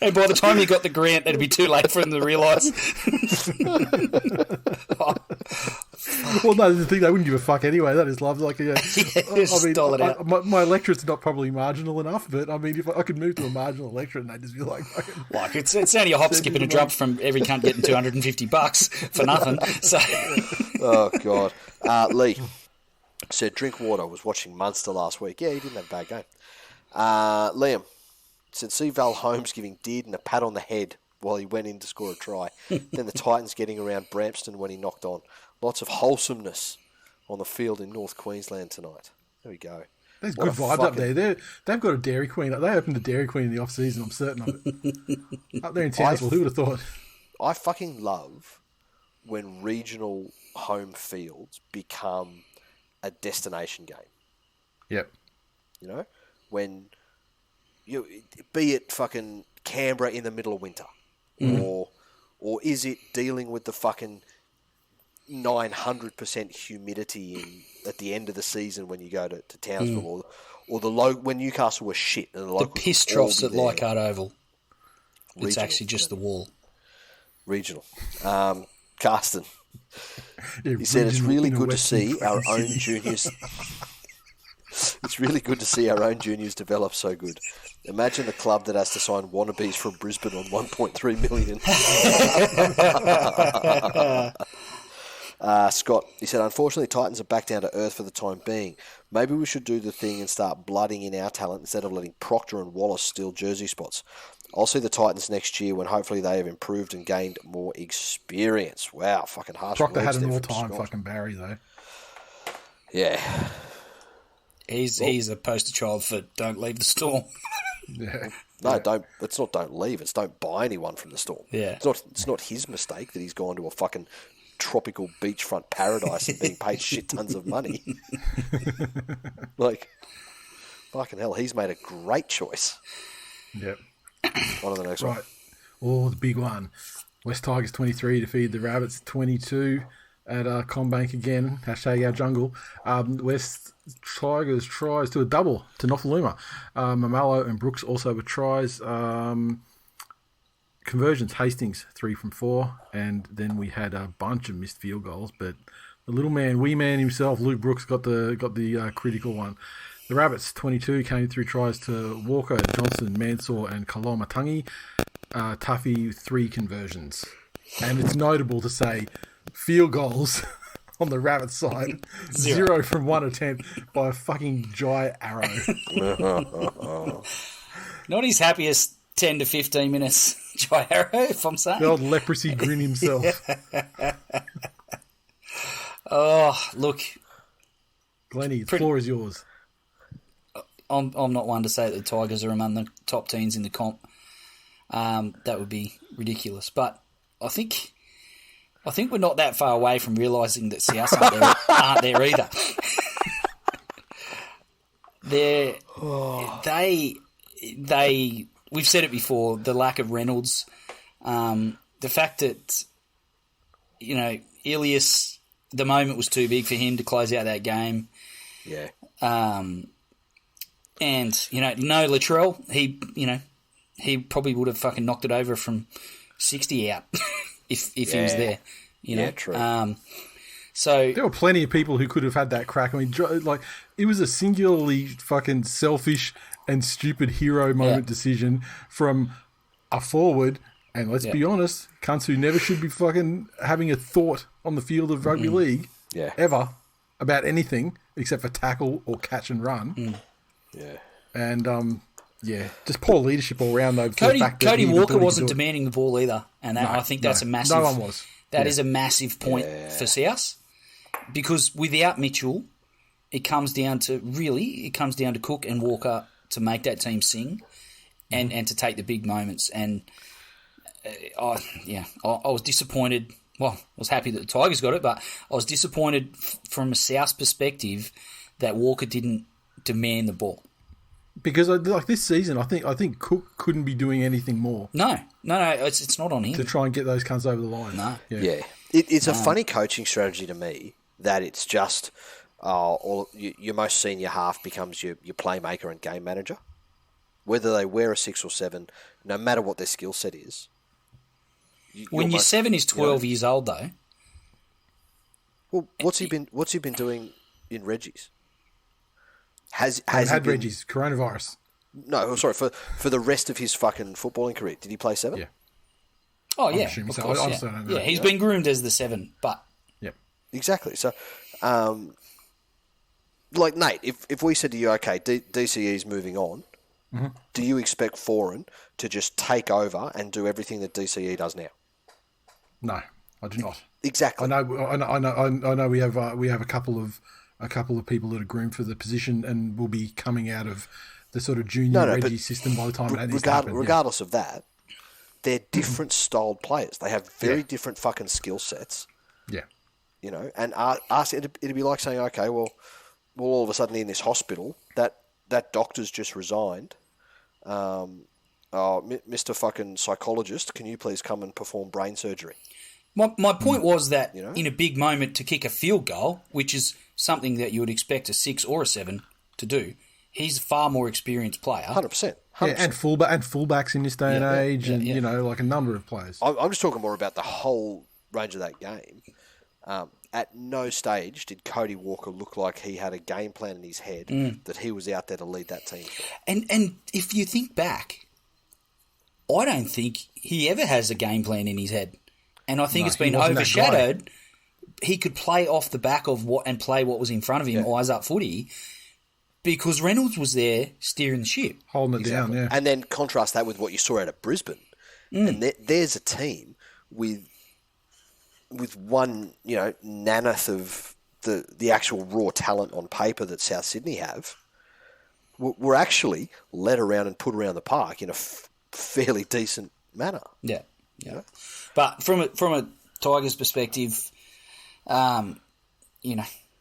And by the time you got the grant, it'd be too late for them to realise. Well, no, the thing, they wouldn't give a fuck anyway. That is love. Like, my electorate's not probably marginal enough, but I mean, if I could move to a marginal electorate and they'd just be like, fucking, like it's only a hop, skip, and a jump from every cunt getting $250 for nothing. So, oh god, Lee said drink water. Was watching Munster last week. Yeah, he didn't have a bad game. Liam said see Val Holmes giving Dearden a pat on the head while he went in to score a try. Then the Titans getting around Brampston when he knocked on. Lots of wholesomeness on the field in North Queensland tonight. There we go. There's good vibes up there. They've got a Dairy Queen. They opened a Dairy Queen in the off-season, I'm certain of it. Up there in Townsville, who would have thought? I fucking love when regional home fields become a destination game. Yep. You know? When, be it fucking Canberra in the middle of winter, or is it dealing with the fucking 900% humidity at the end of the season when you go to Townsville, or when Newcastle was shit and the piss troughs at Leichhardt Oval. It's actually just the wall. Regional. Carsten. He said it's really good to see our own juniors. It's really good to see our own juniors develop so good. Imagine the club that has to sign wannabes from Brisbane on $1.3 million. Scott, he said, unfortunately, Titans are back down to earth for the time being. Maybe we should do the thing and start blooding in our talent instead of letting Proctor and Wallace steal jersey spots. I'll see the Titans next year when hopefully they have improved and gained more experience. Wow, fucking harsh. Proctor had an all-time fucking Barry, though. Yeah. He's a poster child for don't leave the Storm. Yeah. No, don't. It's not don't leave. It's don't buy anyone from the Storm. Yeah. It's not his mistake that he's gone to a fucking tropical beachfront paradise and being paid shit tons of money. Like, fucking hell, he's made a great choice. Yep. On to the next one. Right. Oh, the big one. West Tigers 23 defeated the Rabbits 22 at Combank again. Hashtag our jungle. West Tigers tries to a double to Nofaluma. Mamalo and Brooks also with tries. Conversions, Hastings 3 from 4, and then we had a bunch of missed field goals, but the little man, wee man himself, Luke Brooks, got the critical one. The Rabbits 22 came through tries to Walker, Johnson, Mansour, and Kalomatangi. Tuffy 3 conversions, and it's notable to say field goals on the Rabbits side 0 from 1 attempt by a fucking Jai Arrow. Not his happiest 10 to 15 minutes, Jai Arrow, if I'm saying. The old leprosy grin himself. Oh, look. Glennie, the floor is yours. I'm not one to say that the Tigers are among the top teams in the comp. That would be ridiculous. But I think we're not that far away from realising that South aren't there either. We've said it before, the lack of Reynolds, the fact that, Ilias, the moment was too big for him to close out that game. Yeah. And, no Latrell, he probably would have fucking knocked it over from 60 out if he was there. Yeah, true. So there were plenty of people who could have had that crack. I mean, like, it was a singularly fucking selfish and stupid hero moment decision from a forward. And let's be honest, cunts who never should be fucking having a thought on the field of rugby league ever about anything except for tackle or catch and run. Yeah. And, just poor leadership all around, though. Cody Walker wasn't demanding the ball either. And I think that's a massive... No one was. That is a massive point for South. Because without Mitchell, it comes down to Cook and Walker to make that team sing and to take the big moments. And I was disappointed. Well, I was happy that the Tigers got it, but I was disappointed from a South perspective that Walker didn't demand the ball. Because like this season, I think Cook couldn't be doing anything more. No, it's not on him to try and get those cunts over the line. No, yeah. It's a funny coaching strategy to me that it's just your most senior half becomes your playmaker and game manager, whether they wear a 6 or 7, no matter what their skill set is. When your 7 is 12 years old, though. Well, what's he been doing in Reggie's? Has had Reggie's coronavirus? No, sorry, for the rest of his fucking footballing career, did he play 7? Yeah. Oh yeah, of course, course. Yeah, he's been groomed as the 7, but yeah, exactly. So, like Nate, if we said to you, okay, DCE's moving on, do you expect Foran to just take over and do everything that DCE does now? No, I do not. Exactly. I know. We have a couple of people that are groomed for the position and will be coming out of the sort of junior Reggie system by the time it needs to happen. Regardless of that, they're different styled players. They have very different fucking skill sets. Yeah. You know, and it'd be like saying, okay, well, all of a sudden in this hospital, that doctor's just resigned. Mr. fucking psychologist, can you please come and perform brain surgery? My point was that in a big moment to kick a field goal, which is something that you would expect a 6 or a 7 to do, he's a far more experienced player. 100%. Yeah, and fullbacks in this day and age, and you know, like a number of players. I'm just talking more about the whole range of that game. At no stage did Cody Walker look like he had a game plan in his head that he was out there to lead that team. And if you think back, I don't think he ever has a game plan in his head. And I think it's been overshadowed. He could play off the back of what was in front of him, eyes up footy, because Reynolds was there steering the ship. Holding it down, yeah. And then contrast that with what you saw out at Brisbane. And there's a team with one, nanith of the actual raw talent on paper that South Sydney have, were actually led around and put around the park in a fairly decent manner. Yeah. But from a Tigers perspective,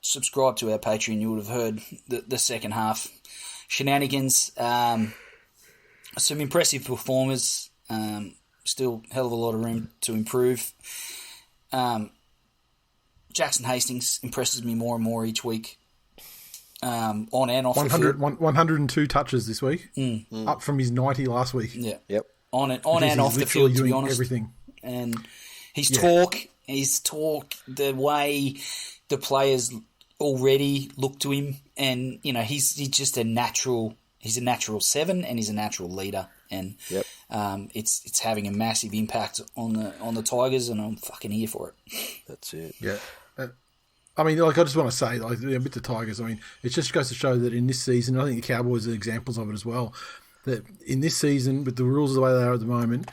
subscribe to our Patreon, you would have heard the second half shenanigans. Some impressive performers. Still hell of a lot of room to improve. Jackson Hastings impresses me more and more each week. On and off 102 touches this week, up from his 90 last week. Yeah. Yep. On and off the field, to be honest. Everything. And his talk, the way the players already look to him, and he's just a natural. He's a natural 7, and he's a natural leader, and it's having a massive impact on the Tigers, and I'm fucking here for it. That's it. Yeah. I mean, I just want to say, with the Tigers, it just goes to show that in this season, I think the Cowboys are examples of it as well, that in this season, with the rules the way they are at the moment,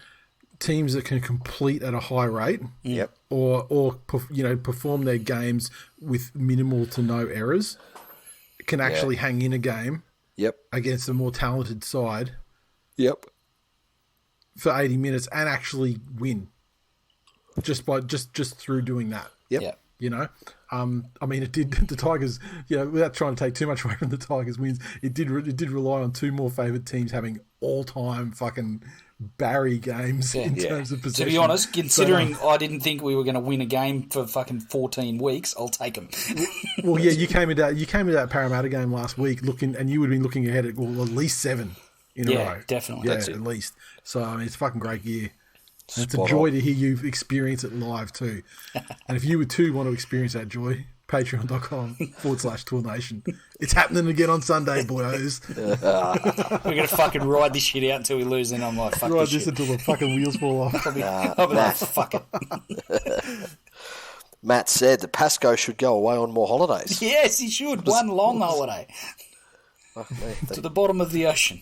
teams that can complete at a high rate or perform their games with minimal to no errors can actually hang in a game against a more talented side for 80 minutes and actually win just through doing that. It did the Tigers, without trying to take too much away from the Tigers' wins, it did rely on two more favoured teams having all-time fucking Barry games in terms of possession. To be honest, considering I didn't think we were going to win a game for fucking 14 weeks, I'll take them. Well, yeah, you came into that Parramatta game last week and you would have been looking ahead at at least 7 in a row. Yeah, definitely. Yeah, at least. So, it's a fucking great year. And it's a joy to hear you experience it live too. And if you too want to experience that joy, patreon.com/TWiL Nation. It's happening again on Sunday, boys. We're going to fucking ride this shit out until we lose, and I'm like, fuck ride this shit. Until the fucking wheels fall off. I'll be like, fuck it. Matt said that Pascoe should go away on more holidays. Yes, he should. One long holiday. To the bottom of the ocean.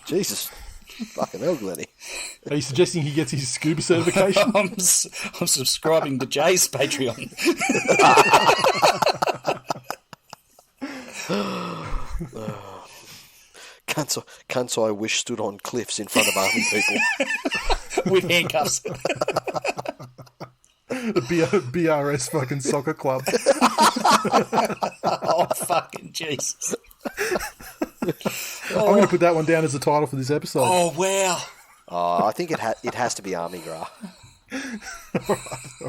Jesus. Fucking hell, Glennie. Are you suggesting he gets his scuba certification? I'm subscribing to Jay's Patreon. Cunts I wish stood on cliffs in front of army people. with handcuffs. The BRS fucking soccer club. Oh, fucking Jesus. I'm going to put that one down as the title for this episode. Oh, wow. I think it has to be Army Gras. All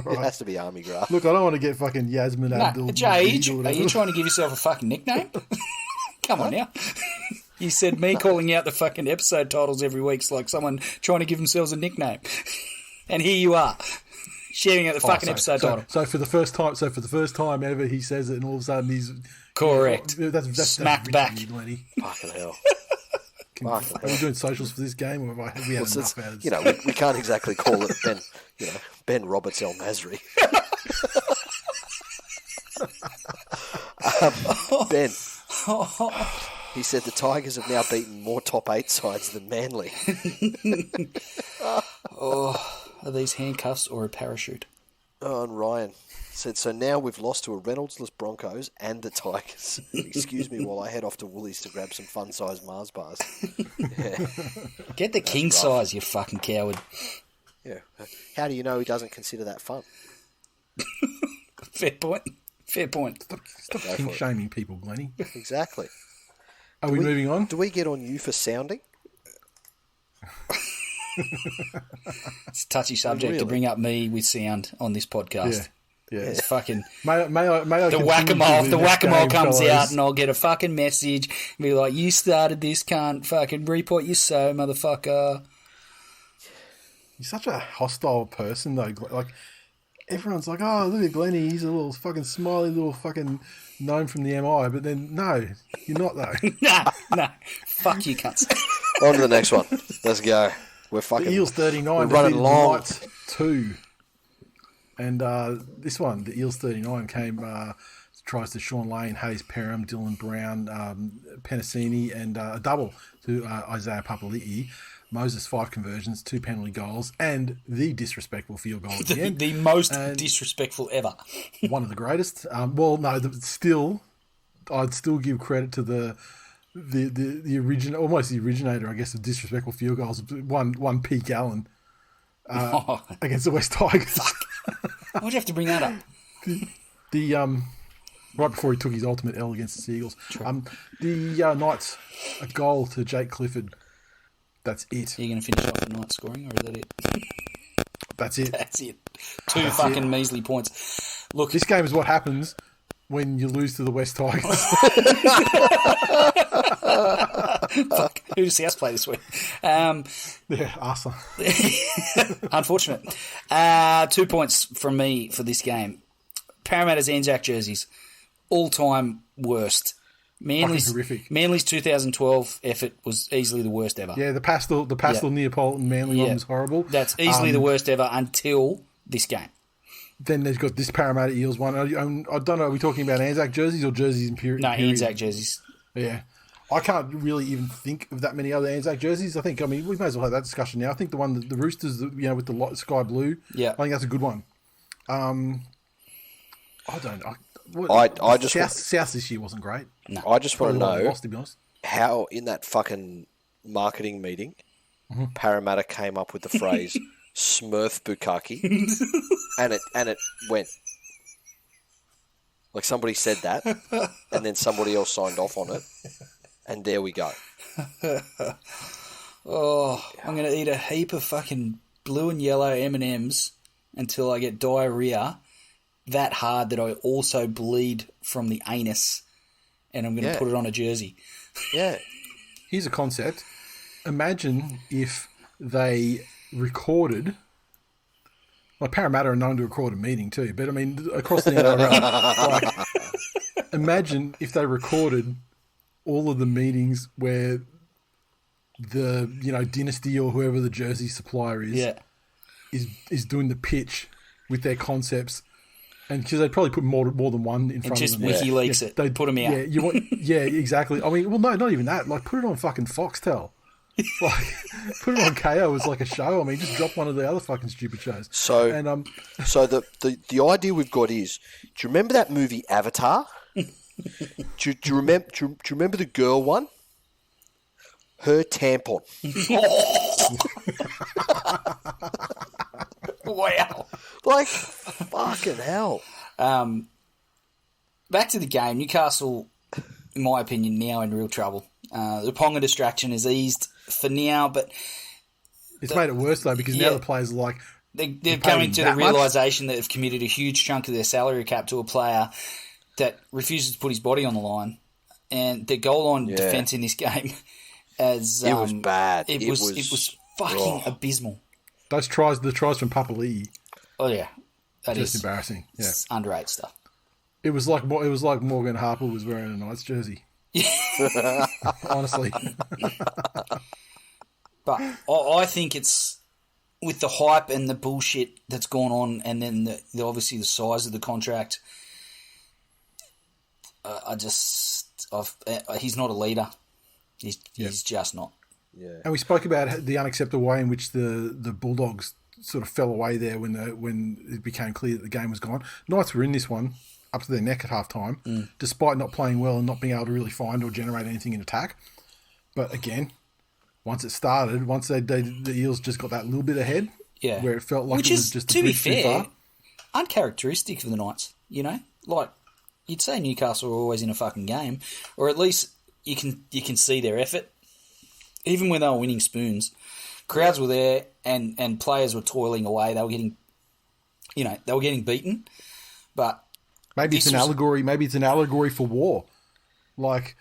right. It has to be Army Gras. Look, I don't want to get fucking Yasmin Abdul. Jay, are you trying to give yourself a fucking nickname? Come on now. You said me calling out the fucking episode titles every week's like someone trying to give themselves a nickname. And here you are, sharing out the fucking episode title. So for the first time ever, he says it, and all of a sudden he's correct. That's smacked back. Lenny. Fucking hell. Are we doing socials for this game, or have we had enough out of this? We can't exactly call it Ben Roberts El Masri. Ben. He said the Tigers have now beaten more top 8 sides than Manly. Are these handcuffs or a parachute? Oh, and Ryan said, so now we've lost to a Reynoldsless Broncos and the Tigers. Excuse me while I head off to Woolies to grab some fun-sized Mars bars. Yeah. Get the king size, you fucking coward. Yeah. How do you know he doesn't consider that fun? Fair point. Stop king-shaming people, Glennie. Exactly. Are we moving on? Do we get on you for sounding? It's a touchy subject to bring up me with sound on this podcast. Yeah. It's fucking... May I the whack-a-mole comes out and I'll get a fucking message and be like, you started this, can't fucking report you so, motherfucker. You're such a hostile person, though. Like, everyone's like, oh, look at Glennie, he's a little fucking smiley little fucking gnome from the MI, but then, no, you're not, though. No. Fuck you, cunts. On to the next one. Let's go. We're fucking... The Eels 39. We're running long. Knights 2. And this one, the Eels 39, tries to Sean Lane, Hayes Perham, Dylan Brown, Penasini, and a double to Isaiah Papali'i. Moses 5 conversions, 2 penalty goals, and the disrespectful field goal at the end. The most disrespectful ever. One of the greatest. I'd still give credit to the original, almost the originator, I guess, of disrespectful field goals. One Pete Allen against the West Tigers. Why'd you have to bring that up? The right before he took his ultimate L against the Seagulls. The Knights, a goal to Jake Clifford. That's it. Are you going to finish off the Knights scoring, or is that it? That's it. That's it. Two fucking measly points. Look, this game is what happens when you lose to the West Tigers. Fuck. Who does South play this week? Arsenal. Unfortunate. 2 points from me for this game. Parramatta's Anzac jerseys, all-time worst. Manly's 2012 effort was easily the worst ever. Yeah, the pastel Neapolitan Manly one was horrible. That's easily the worst ever until this game. Then there's got this Parramatta Eels one. I don't know, are we talking about Anzac jerseys or jerseys in period? No, Anzac jerseys. Yeah. I can't really even think of that many other Anzac jerseys. We may as well have that discussion now. I think the one, the Roosters, with the sky blue, I think that's a good one. South this year wasn't great. No. I just want to know lost, to be honest. How in that fucking marketing meeting, Parramatta came up with the phrase "Smurf Bukkake," and it went like somebody said that, and then somebody else signed off on it, and there we go. I'm gonna eat a heap of fucking blue and yellow M&Ms until I get diarrhea that hard that I also bleed from the anus, and I'm going to put it on a jersey. Yeah. Here's a concept. Imagine if they recorded... Well, Parramatta are known to record a meeting too, but I mean, across the NRL, imagine if they recorded all of the meetings where the, Dynasty or whoever the jersey supplier is doing the pitch with their concepts. And because they'd probably put more than one in front of them. And just WikiLeaks it. They'd put them out. Yeah, exactly. I mean, well, no, not even that. Like, put it on fucking Foxtel. Like, put it on KO as like a show. I mean, just drop one of the other fucking stupid shows. So, so the idea we've got is, do you remember that movie Avatar? do you remember the girl one? Her tampon. Wow. Like, fucking hell. Back to the game. Newcastle, in my opinion, now in real trouble. The Ponga distraction has eased for now, but... It's made it worse, though, because now the players are like... They're coming to the realisation that they've committed a huge chunk of their salary cap to a player that refuses to put his body on the line. And their goal line defence in this game as... it was bad. It was fucking abysmal. The tries from Papali'i. Oh, yeah. That is embarrassing. Yeah. It's underage stuff. It was like Morgan Harper was wearing a Knights jersey. Honestly. But I think it's with the hype and the bullshit that's gone on, and then obviously the size of the contract. He's not a leader. He's just not. Yeah. And we spoke about the unacceptable way in which the Bulldogs sort of fell away there when it became clear that the game was gone. Knights were in this one up to their neck at half time, despite not playing well and not being able to really find or generate anything in attack. But again, once it started, the Eels just got that little bit ahead, where it felt like it was just a bridge too far. Uncharacteristic of the Knights, you know? Like, you'd say Newcastle are always in a fucking game, or at least you can see their effort. Even when they were winning spoons, crowds were there and players were toiling away. They were getting beaten. But maybe it's an allegory. Maybe it's an allegory for war. Like,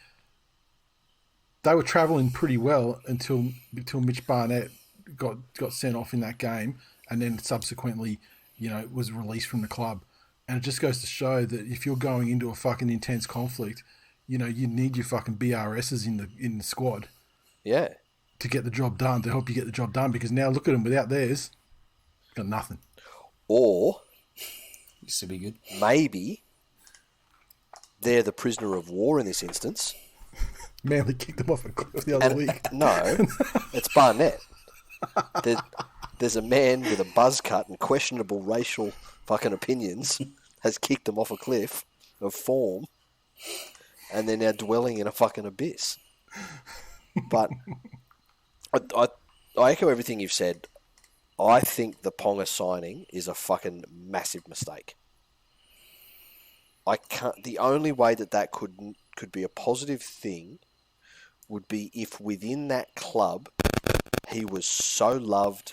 they were travelling pretty well until Mitch Barnett got sent off in that game, and then subsequently, was released from the club. And it just goes to show that if you're going into a fucking intense conflict, you need your fucking BRSs in the squad. Yeah. To get the job done, to help you get the job done, because now look at them without theirs, got nothing. Or this would be good. Maybe they're the prisoner of war in this instance. Manly kicked them off a cliff the other week. No, it's Barnett. There's a man with a buzz cut and questionable racial fucking opinions has kicked them off a cliff of form, and they're now dwelling in a fucking abyss. But I echo everything you've said. I think the Ponga signing is a fucking massive mistake. The only way that could be a positive thing would be if within that club he was so loved,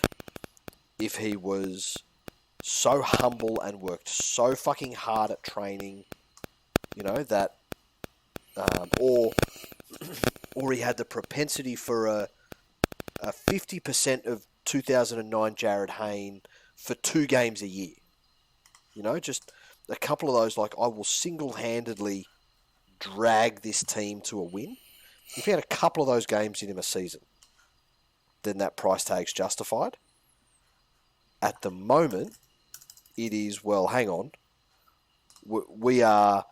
if he was so humble and worked so fucking hard at training, that, or he had the propensity for a 50% of 2009 Jared Hayne for 2 games a year. Just a couple of those, like, I will single-handedly drag this team to a win. If he had a couple of those games in him a season, then that price tag's justified. At the moment, it is, well, hang on. We are,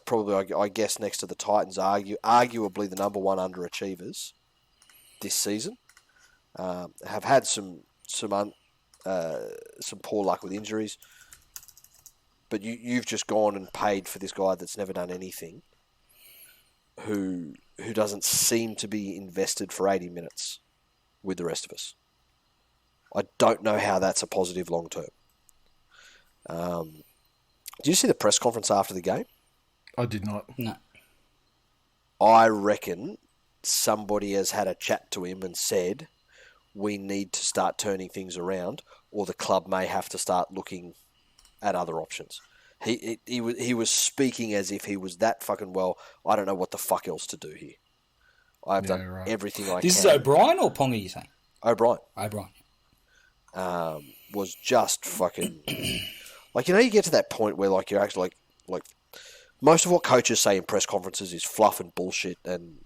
probably, I guess, next to the Titans, arguably the number one underachievers this season. Have had some poor luck with injuries, but you've just gone and paid for this guy that's never done anything, who doesn't seem to be invested for 80 minutes with the rest of us. I don't know how that's a positive long term. Did you see the press conference after the game? I did not. No. I reckon somebody has had a chat to him and said, we need to start turning things around, or the club may have to start looking at other options. He was speaking as if he was that fucking, well, I don't know what the fuck else to do here. I've done everything I can. This is O'Brien or Ponga, you saying? O'Brien. Was just fucking... like, you get to that point where, like, you're actually, like most of what coaches say in press conferences is fluff and bullshit and,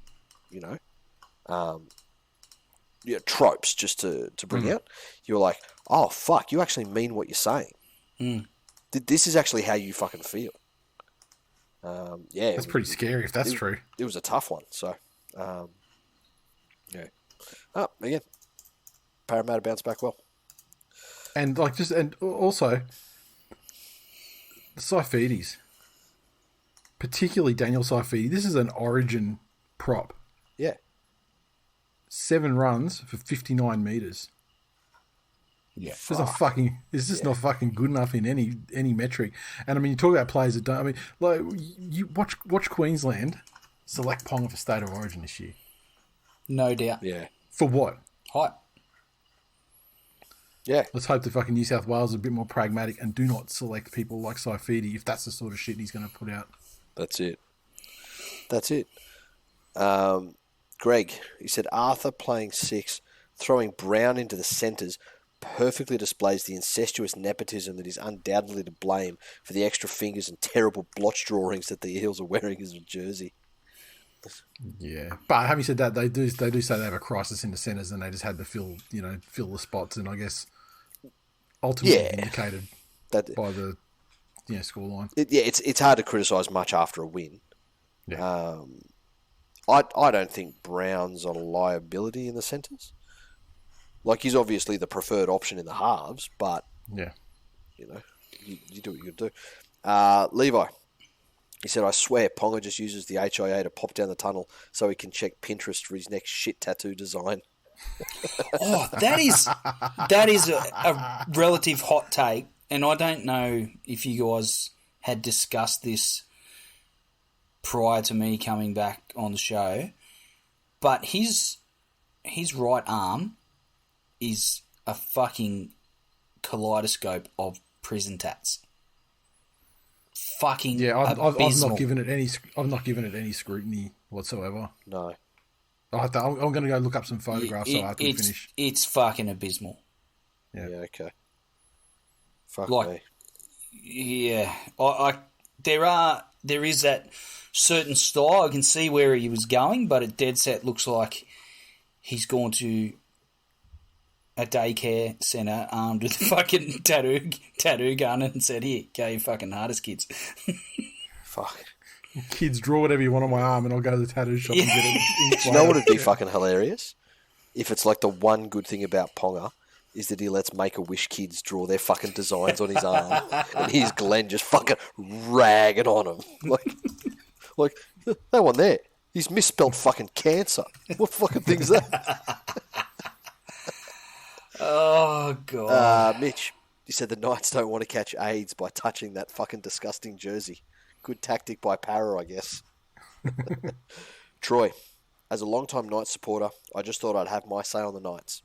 tropes just to bring out. You're like, oh, fuck, you actually mean what you're saying. This is actually how you fucking feel. That's pretty scary if that's true. It was a tough one, so... yeah. Oh, again, Parramatta bounced back well. And also the Saifidis, particularly Daniel Saifidi. This is an Origin prop. Yeah. 7 runs for 59 metres. Yeah, it's just not fucking good enough in any metric. And I mean, you talk about players that don't. I mean, like you watch Queensland select Ponga for State of Origin this year. No doubt. Yeah. For what? Hype. Yeah. Let's hope that fucking New South Wales is a bit more pragmatic and do not select people like Saifidi if that's the sort of shit he's going to put out. That's it. Greg, he said Arthur playing 6, throwing Brown into the centres, perfectly displays the incestuous nepotism that is undoubtedly to blame for the extra fingers and terrible blotch drawings that the Eels are wearing as a jersey. Yeah, but having said that, they do say they have a crisis in the centres and they just had to fill the spots, and I guess ultimately indicated by the scoreline. It's hard to criticise much after a win. Yeah. I don't think Brown's a liability in the centres. Like, he's obviously the preferred option in the halves, but yeah, you do what you got to do. Levi, he said, I swear Ponga just uses the HIA to pop down the tunnel so he can check Pinterest for his next shit tattoo design. Oh, that is a relative hot take, and I don't know if you guys had discussed this prior to me coming back on the show, but his right arm is a fucking kaleidoscope of prison tats. Fucking I've not given it any scrutiny whatsoever. No, I'm going to go look up some photographs after we finish. It's fucking abysmal. Yeah. Okay. Fuck me. Yeah, there is that certain style. I can see where he was going, but it dead set looks like he's gone to a daycare centre armed with a fucking tattoo gun and said, "Here, go you fucking hardest kids." Fuck. Kids, draw whatever you want on my arm and I'll go to the tattoo shop and get it. Do you know what would be fucking hilarious? If it's like the one good thing about Ponga is that he lets Make-A-Wish kids draw their fucking designs on his arm and here's Glenn just fucking ragging on him. Like that one there, he's misspelled fucking cancer. What fucking thing's that? Oh, God. Mitch, you said the Knights don't want to catch AIDS by touching that fucking disgusting jersey. Good tactic by Para, I guess. Troy, as a long-time Knights supporter, I just thought I'd have my say on the Knights.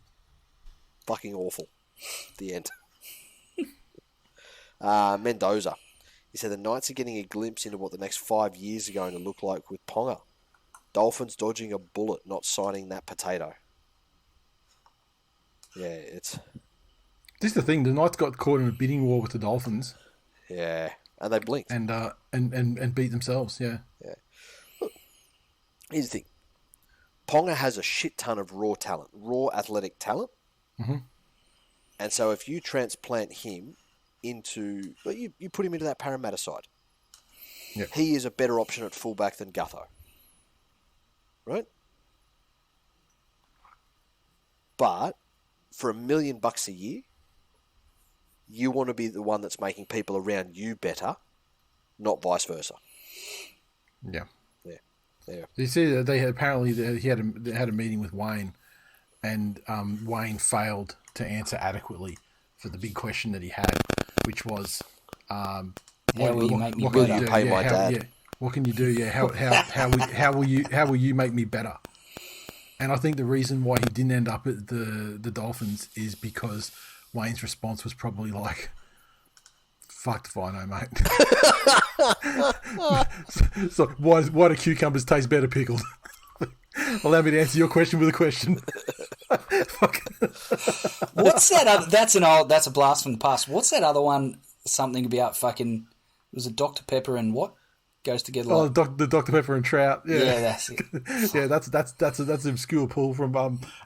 Fucking awful. The end. Mendoza, he said the Knights are getting a glimpse into what the next 5 years are going to look like with Ponga. Dolphins dodging a bullet, not signing that potato. Yeah, it's... This is the thing. The Knights got caught in a bidding war with the Dolphins. Yeah, and they blinked. And beat themselves, yeah. Yeah. Look, here's the thing. Ponga has a shit ton of raw talent, raw athletic talent. Mm-hmm. And so if you transplant him into... You put him into that Parramatta side. Yep. He is a better option at fullback than Gutho. Right? But... for $1 million a year, you want to be the one that's making people around you better, not vice versa. Yeah. Yeah. You see, he had a meeting with Wayne, and Wayne failed to answer adequately for the big question that he had, which was, how will you make me better? You pay my dad? Yeah, what can you do? Yeah, how will you make me better? And I think the reason why he didn't end up at the Dolphins is because Wayne's response was probably like, "Fucked if I know, mate." so why do cucumbers taste better pickled? Allow me to answer your question with a question. What's that other? That's a blast from the past. What's that other one? Something about fucking. Was it Dr. Pepper and what? Goes together. Like... the Dr. Pepper and Trout. Yeah, that's it. Yeah, that's an obscure pull from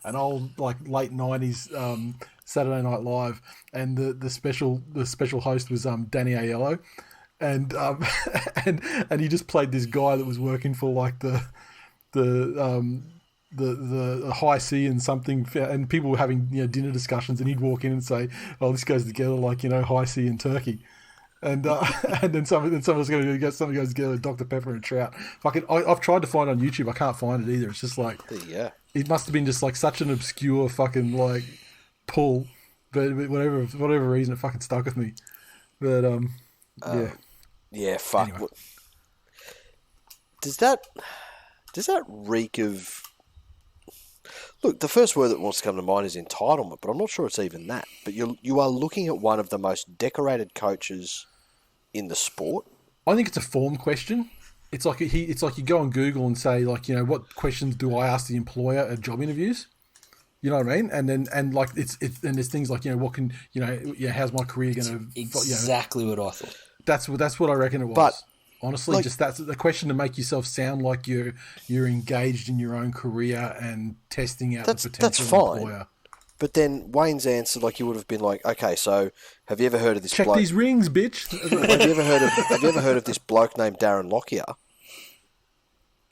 an old like late '90s Saturday Night Live, and the special host was Danny Aiello, and he just played this guy that was working for like the high C and something, and people were having dinner discussions, and he'd walk in and say, "Oh, this goes together like high C and turkey." And then someone's going to get something goes together with Dr. Pepper and Trout. I've tried to find it on YouTube. I can't find it either. It's just like, yeah, it must have been just like such an obscure fucking like pull but for whatever reason, it fucking stuck with me. But yeah. Yeah, fuck. Anyway. Does that reek of... Look, the first word that wants to come to mind is entitlement, but I'm not sure it's even that. But you are looking at one of the most decorated coaches in the sport. I think it's a form question. It's like you go on Google and say, like, you know, what questions do I ask the employer at job interviews? You know what I mean? And there's things like, you know, what can, you know, how's my career going to... Exactly what I thought. That's what I reckon it was. But honestly, just that's the question to make yourself sound like you're engaged in your own carear and testing out the potential that's fine. employer. But then Wayne's answer, like, you would have been like, okay, so have you ever heard of this Check bloke? these rings, bitch. Have you ever heard of this bloke named Darren Lockyer?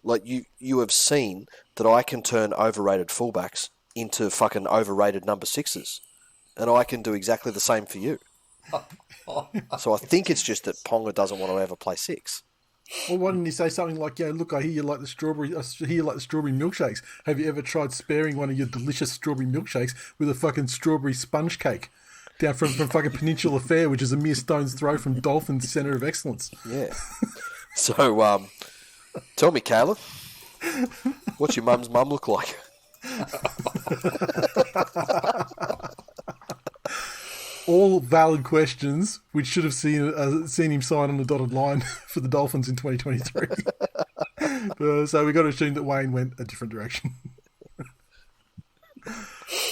Like, you have seen that I can turn overrated fullbacks into fucking overrated number sixes, and I can do exactly the same for you. So I think it's just that Ponga doesn't want to ever play six. Well, why didn't he say something like, "Yeah, look, I hear you like the strawberry. Milkshakes. Have you ever tried sparing one of your delicious strawberry milkshakes with a fucking strawberry sponge cake down from fucking Peninsula Fair, which is a mere stone's throw from Dolphin's Centre of Excellence?" Yeah. So, tell me, Caleb, what's your mum's mum look like? All valid questions, which should have seen him sign on the dotted line for the Dolphins in 2023. So we got to assume that Wayne went a different direction.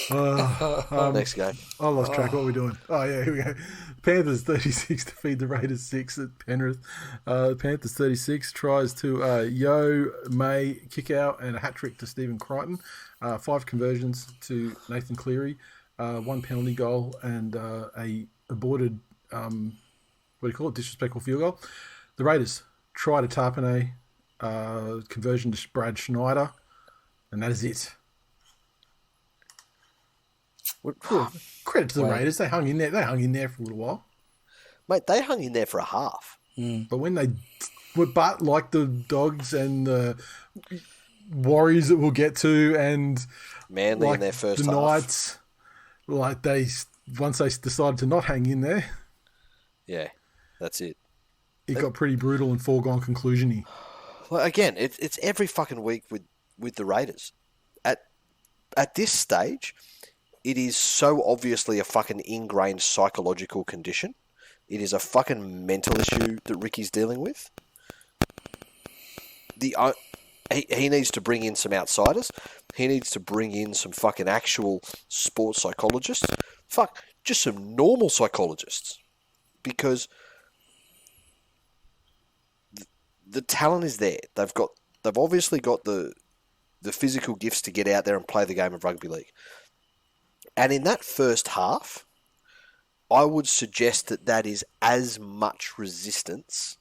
Next game. I lost track. What are we doing? Oh, yeah, here we go. Panthers 36 to feed the Raiders 6 at Penrith. Panthers 36 tries to Yo, May, kick out, and a hat-trick to Stephen Crichton. 5 conversions to Nathan Cleary. 1 penalty goal and a aborted, disrespectful field goal. The Raiders try to Tarpanay, conversion to Brad Schneider, and that is it. Credit to the Raiders. They hung in there. They hung in there for a little while. Mate, they hung in there for a half. But when they were like the Dogs and the Warriors that we'll get to, and Manly like in their first the half. Knights, like once they decided to not hang in there, yeah, that's it. It got pretty brutal and foregone conclusion-y. Well, again, it's every fucking week with the Raiders. At this stage, it is so obviously a fucking ingrained psychological condition. It is a fucking mental issue that Ricky's dealing with. He needs to bring in some outsiders. He needs to bring in some fucking actual sports psychologists. Fuck, just some normal psychologists. Because the talent is there. They've obviously got the physical gifts to get out there and play the game of rugby league. And in that first half, I would suggest that is as much resistance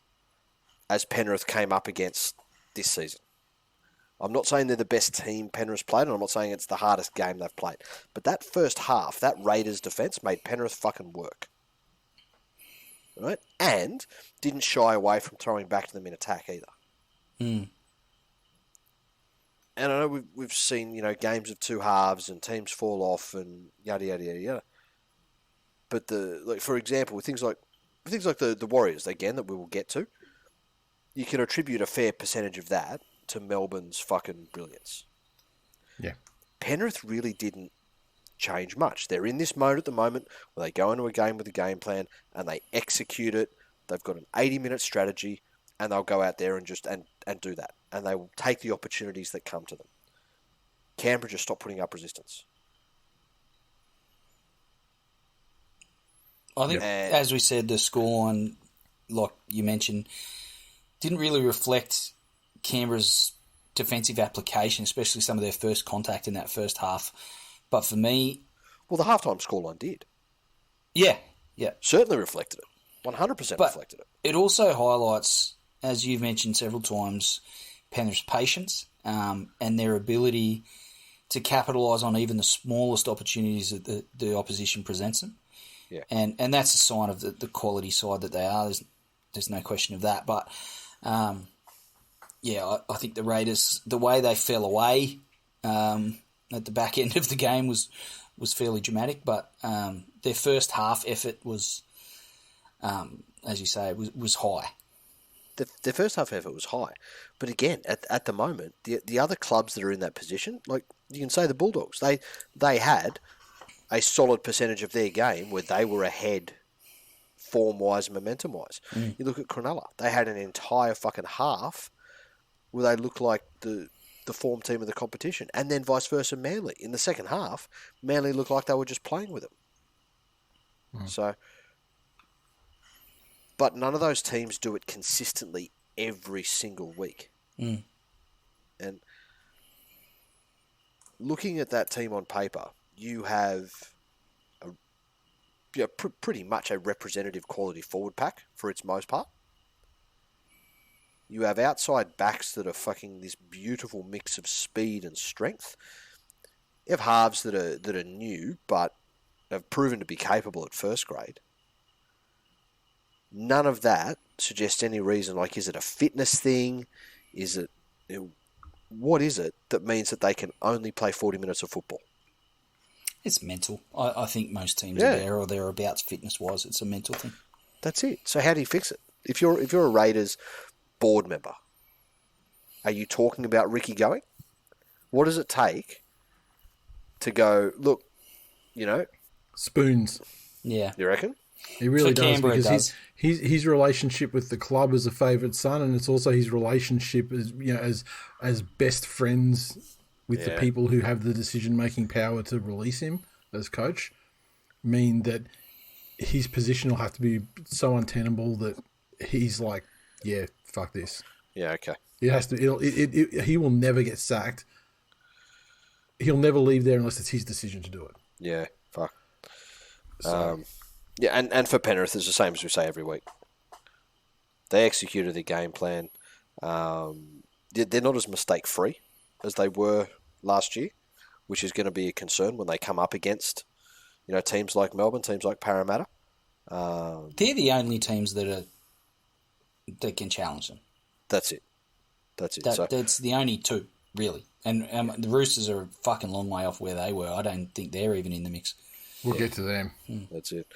as Penrith came up against this season. I'm not saying they're the best team Penrith's played, and I'm not saying it's the hardest game they've played. But that first half, that Raiders defence made Penrith fucking work. Right? And didn't shy away from throwing back to them in attack either. And I know we've seen, games of two halves and teams fall off and yada yada yada yada. But for example, with things like the Warriors, again, that we will get to, you can attribute a fair percentage of that to Melbourne's fucking brilliance. Yeah. Penrith really didn't change much. They're in this mode at the moment where they go into a game with a game plan and they execute it. They've got an 80-minute strategy and they'll go out there and just and do that. And they will take the opportunities that come to them. Canberra just stopped putting up resistance. I think, as we said, the scoreline, like you mentioned, didn't really reflect Canberra's defensive application, especially some of their first contact in that first half. But for me... Well, the halftime scoreline did. Yeah. Certainly reflected it. 100% reflected it. It also highlights, as you've mentioned several times, Penrith's patience and their ability to capitalise on even the smallest opportunities that the opposition presents them. Yeah. And that's a sign of the quality side that they are. There's no question of that. But, I think the Raiders, the way they fell away at the back end of the game was was fairly dramatic, but their first half effort was, as you say, was high. The first half effort was high. But again, at the moment, the other clubs that are in that position, like you can say the Bulldogs, they had a solid percentage of their game where they were ahead form-wise and momentum-wise. You look at Cronulla, they had an entire fucking half where they looked like the form team of the competition. And then vice versa, Manly. In the second half, Manly looked like they were just playing with them. So, but none of those teams do it consistently every single week. And looking at that team on paper, you have pretty much a representative quality forward pack for its most part. You have outside backs that are fucking this beautiful mix of speed and strength. You have halves that are new but have proven to be capable at first grade. None of that suggests any reason, like, is it a fitness thing? Is it, what is it that means that they can only play 40 minutes of football? It's mental. I think most teams are there or thereabouts fitness-wise. It's a mental thing. That's it. So how do you fix it? If you're a Raiders board member, are you talking about Ricky going? What does it take to go, look, spoons? Yeah. You reckon? He really does, because his relationship with the club as a favoured son, and it's also his relationship as best friends with the people who have the decision-making power to release him as coach, mean that his position will have to be so untenable that he's like, yeah, fuck this. Yeah, okay. It has to. He will never get sacked. He'll never leave there unless it's his decision to do it. Yeah, fuck. And for Penrith, it's the same as we say every week. They executed their game plan. They're not as mistake-free as they were last year, which is going to be a concern when they come up against, teams like Melbourne, teams like Parramatta. They're the only teams that can challenge them. That's it. That's the only two, really. And the Roosters are a fucking long way off where they were. I don't think they're even in the mix. We'll get to them. That's it.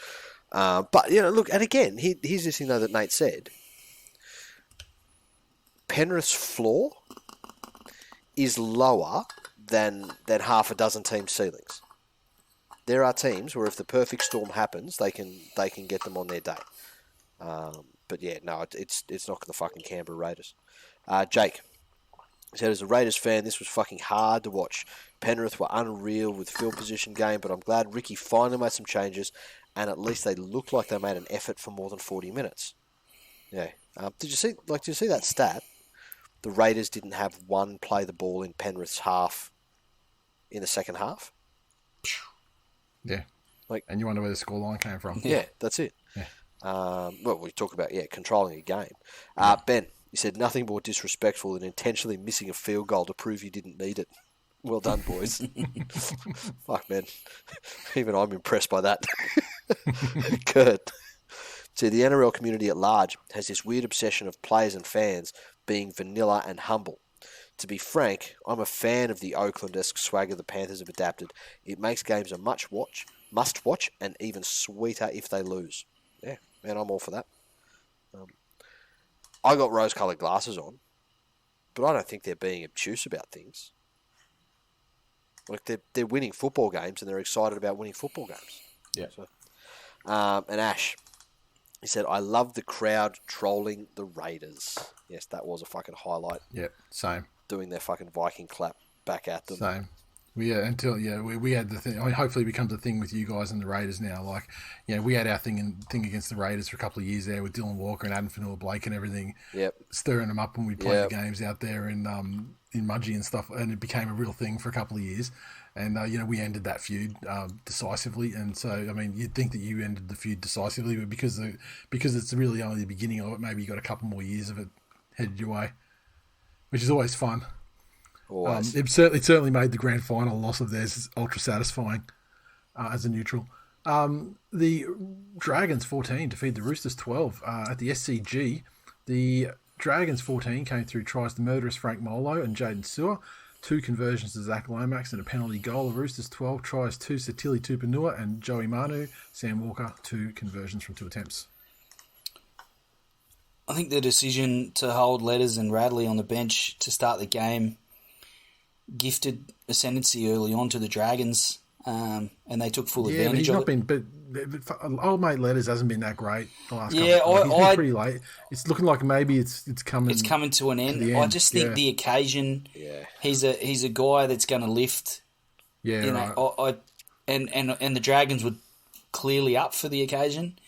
But, look, and again, here's this thing, though, that Nate said. Penrith's floor is lower than half a dozen teams' ceilings. There are teams where if the perfect storm happens, they can get them on their day. But yeah, no, it's not the fucking Canberra Raiders. Jake said, as a Raiders fan, this was fucking hard to watch. Penrith were unreal with field position game, but I'm glad Ricky finally made some changes, and at least they looked like they made an effort for more than 40 minutes. Yeah. Did you see that stat? The Raiders didn't have one play the ball in Penrith's half in the second half. Yeah. And you wonder where the scoreline came from. Yeah, that's it. Yeah. Well, we talk about, controlling a game. Ben, you said nothing more disrespectful than intentionally missing a field goal to prove you didn't need it. Well done, boys. Fuck, man. Even I'm impressed by that. Kurt. See, the NRL community at large has this weird obsession of players and fans being vanilla and humble. To be frank, I'm a fan of the Oakland-esque swagger the Panthers have adapted. It makes games a must-watch, and even sweeter if they lose. Yeah, man, I'm all for that. I got rose-coloured glasses on, but I don't think they're being obtuse about things. Like, they're winning football games, and they're excited about winning football games. Yeah. So, and Ash, he said, I love the crowd trolling the Raiders. Yes, that was a fucking highlight. Yeah, same. Doing their fucking Viking clap back at them. Same. We had the thing. I mean, hopefully it becomes a thing with you guys and the Raiders now. Like, we had our thing against the Raiders for a couple of years there with Dylan Walker and Adam Fanua-Blake and everything. Yep. Stirring them up when we played the games out there in Mudgee and stuff, and it became a real thing for a couple of years. And we ended that feud decisively. And so, I mean, you'd think that you ended the feud decisively, but because it's really only the beginning of it, maybe you got a couple more years of it headed your way, which is always fun. It certainly made the grand final loss of theirs ultra satisfying as a neutral. The Dragons 14 defeated the Roosters 12 at the SCG. The Dragons 14 came through tries to murderous Frank Molo and Jaden Sewer. 2 conversions to Zach Lomax and a penalty goal. The Roosters 12 tries, 2 Satili Tupanua and Joey Manu. Sam Walker, 2 conversions from 2 attempts. I think the decision to hold Letters and Radley on the bench to start the game gifted ascendancy early on to the Dragons, and they took full advantage of it. But old mate Letters hasn't been that great the last couple of years. He's been pretty late. It's looking like maybe it's coming. It's coming to an end. I just think the occasion. Yeah. He's a guy that's going to lift. Yeah, right. And the Dragons were clearly up for the occasion.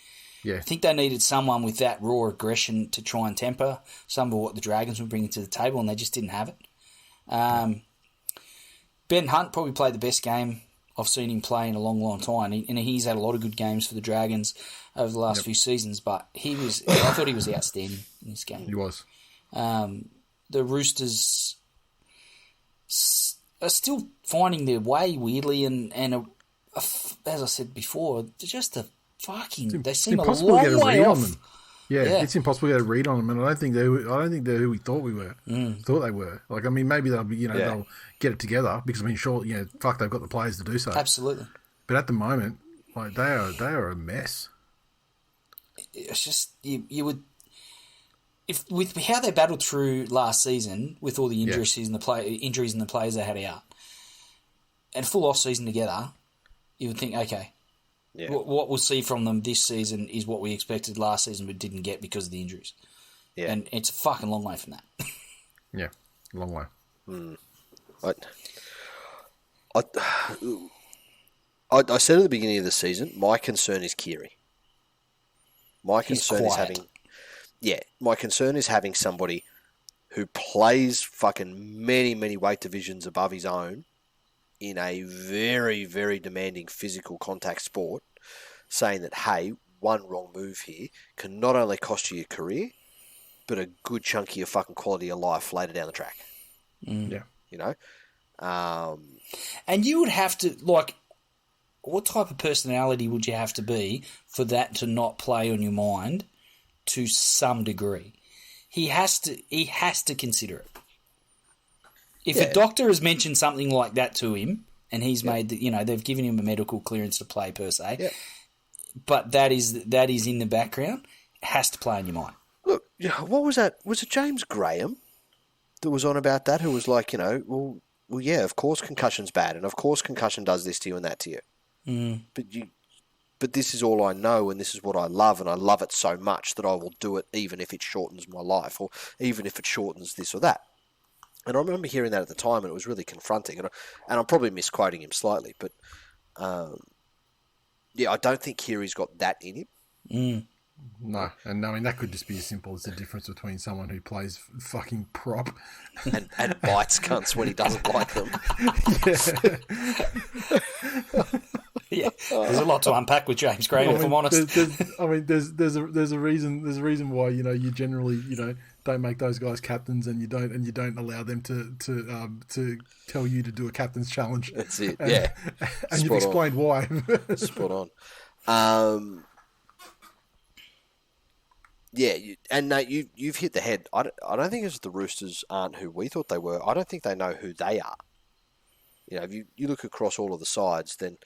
Yeah. I think they needed someone with that raw aggression to try and temper some of what the Dragons were bringing to the table, and they just didn't have it. Ben Hunt probably played the best game I've seen him play in a long, long time. And he's had a lot of good games for the Dragons over the last few seasons, but I thought he was outstanding in this game. He was. The Roosters are still finding their way, weirdly, and as I said before, they're just they seem a long way off. Them. Yeah, it's impossible to get a read on them, and I don't think they're who we thought we were. Thought they were. Like, I mean, maybe they'll be, they'll get it together because, I mean, sure, they've got the players to do so. Absolutely. But at the moment, like, they are a mess. It's just you would, if with how they battled through last season with all the injuries and the players they had out, and full off season together, you would think, okay. Yeah. What we'll see from them this season is what we expected last season but didn't get because of the injuries. Yeah. And it's a fucking long way from that. Yeah, long way. I said at the beginning of the season, my concern is Keary. My concern is having somebody who plays fucking many, many weight divisions above his own in a very, very demanding physical contact sport, saying that, hey, one wrong move here can not only cost you your career, but a good chunk of your fucking quality of life later down the track. Yeah. And you would have to, like, what type of personality would you have to be for that to not play on your mind to some degree? He has to consider it. If a doctor has mentioned something like that to him, and he's made, they've given him a medical clearance to play per se, but that is in the background, it has to play on your mind. Look, what was that? Was it James Graham that was on about that? Who was like, well, yeah, of course concussion's bad, and of course concussion does this to you and that to you. But this is all I know, and this is what I love, and I love it so much that I will do it even if it shortens my life, or even if it shortens this or that. And I remember hearing that at the time, and it was really confronting. And I'm probably misquoting him slightly, but I don't think Keary's got that in him. No, and I mean that could just be as simple as the difference between someone who plays fucking prop and bites cunts when he doesn't like them. Yeah, there's a lot to unpack with James Graham, if I'm honest. There's a reason why you generally don't make those guys captains, and you don't allow them to tell you to do a captain's challenge. That's it. And you've explained why. Spot on. You've hit the head. I don't think it's the Roosters aren't who we thought they were. I don't think they know who they are. If you look across all of the sides, then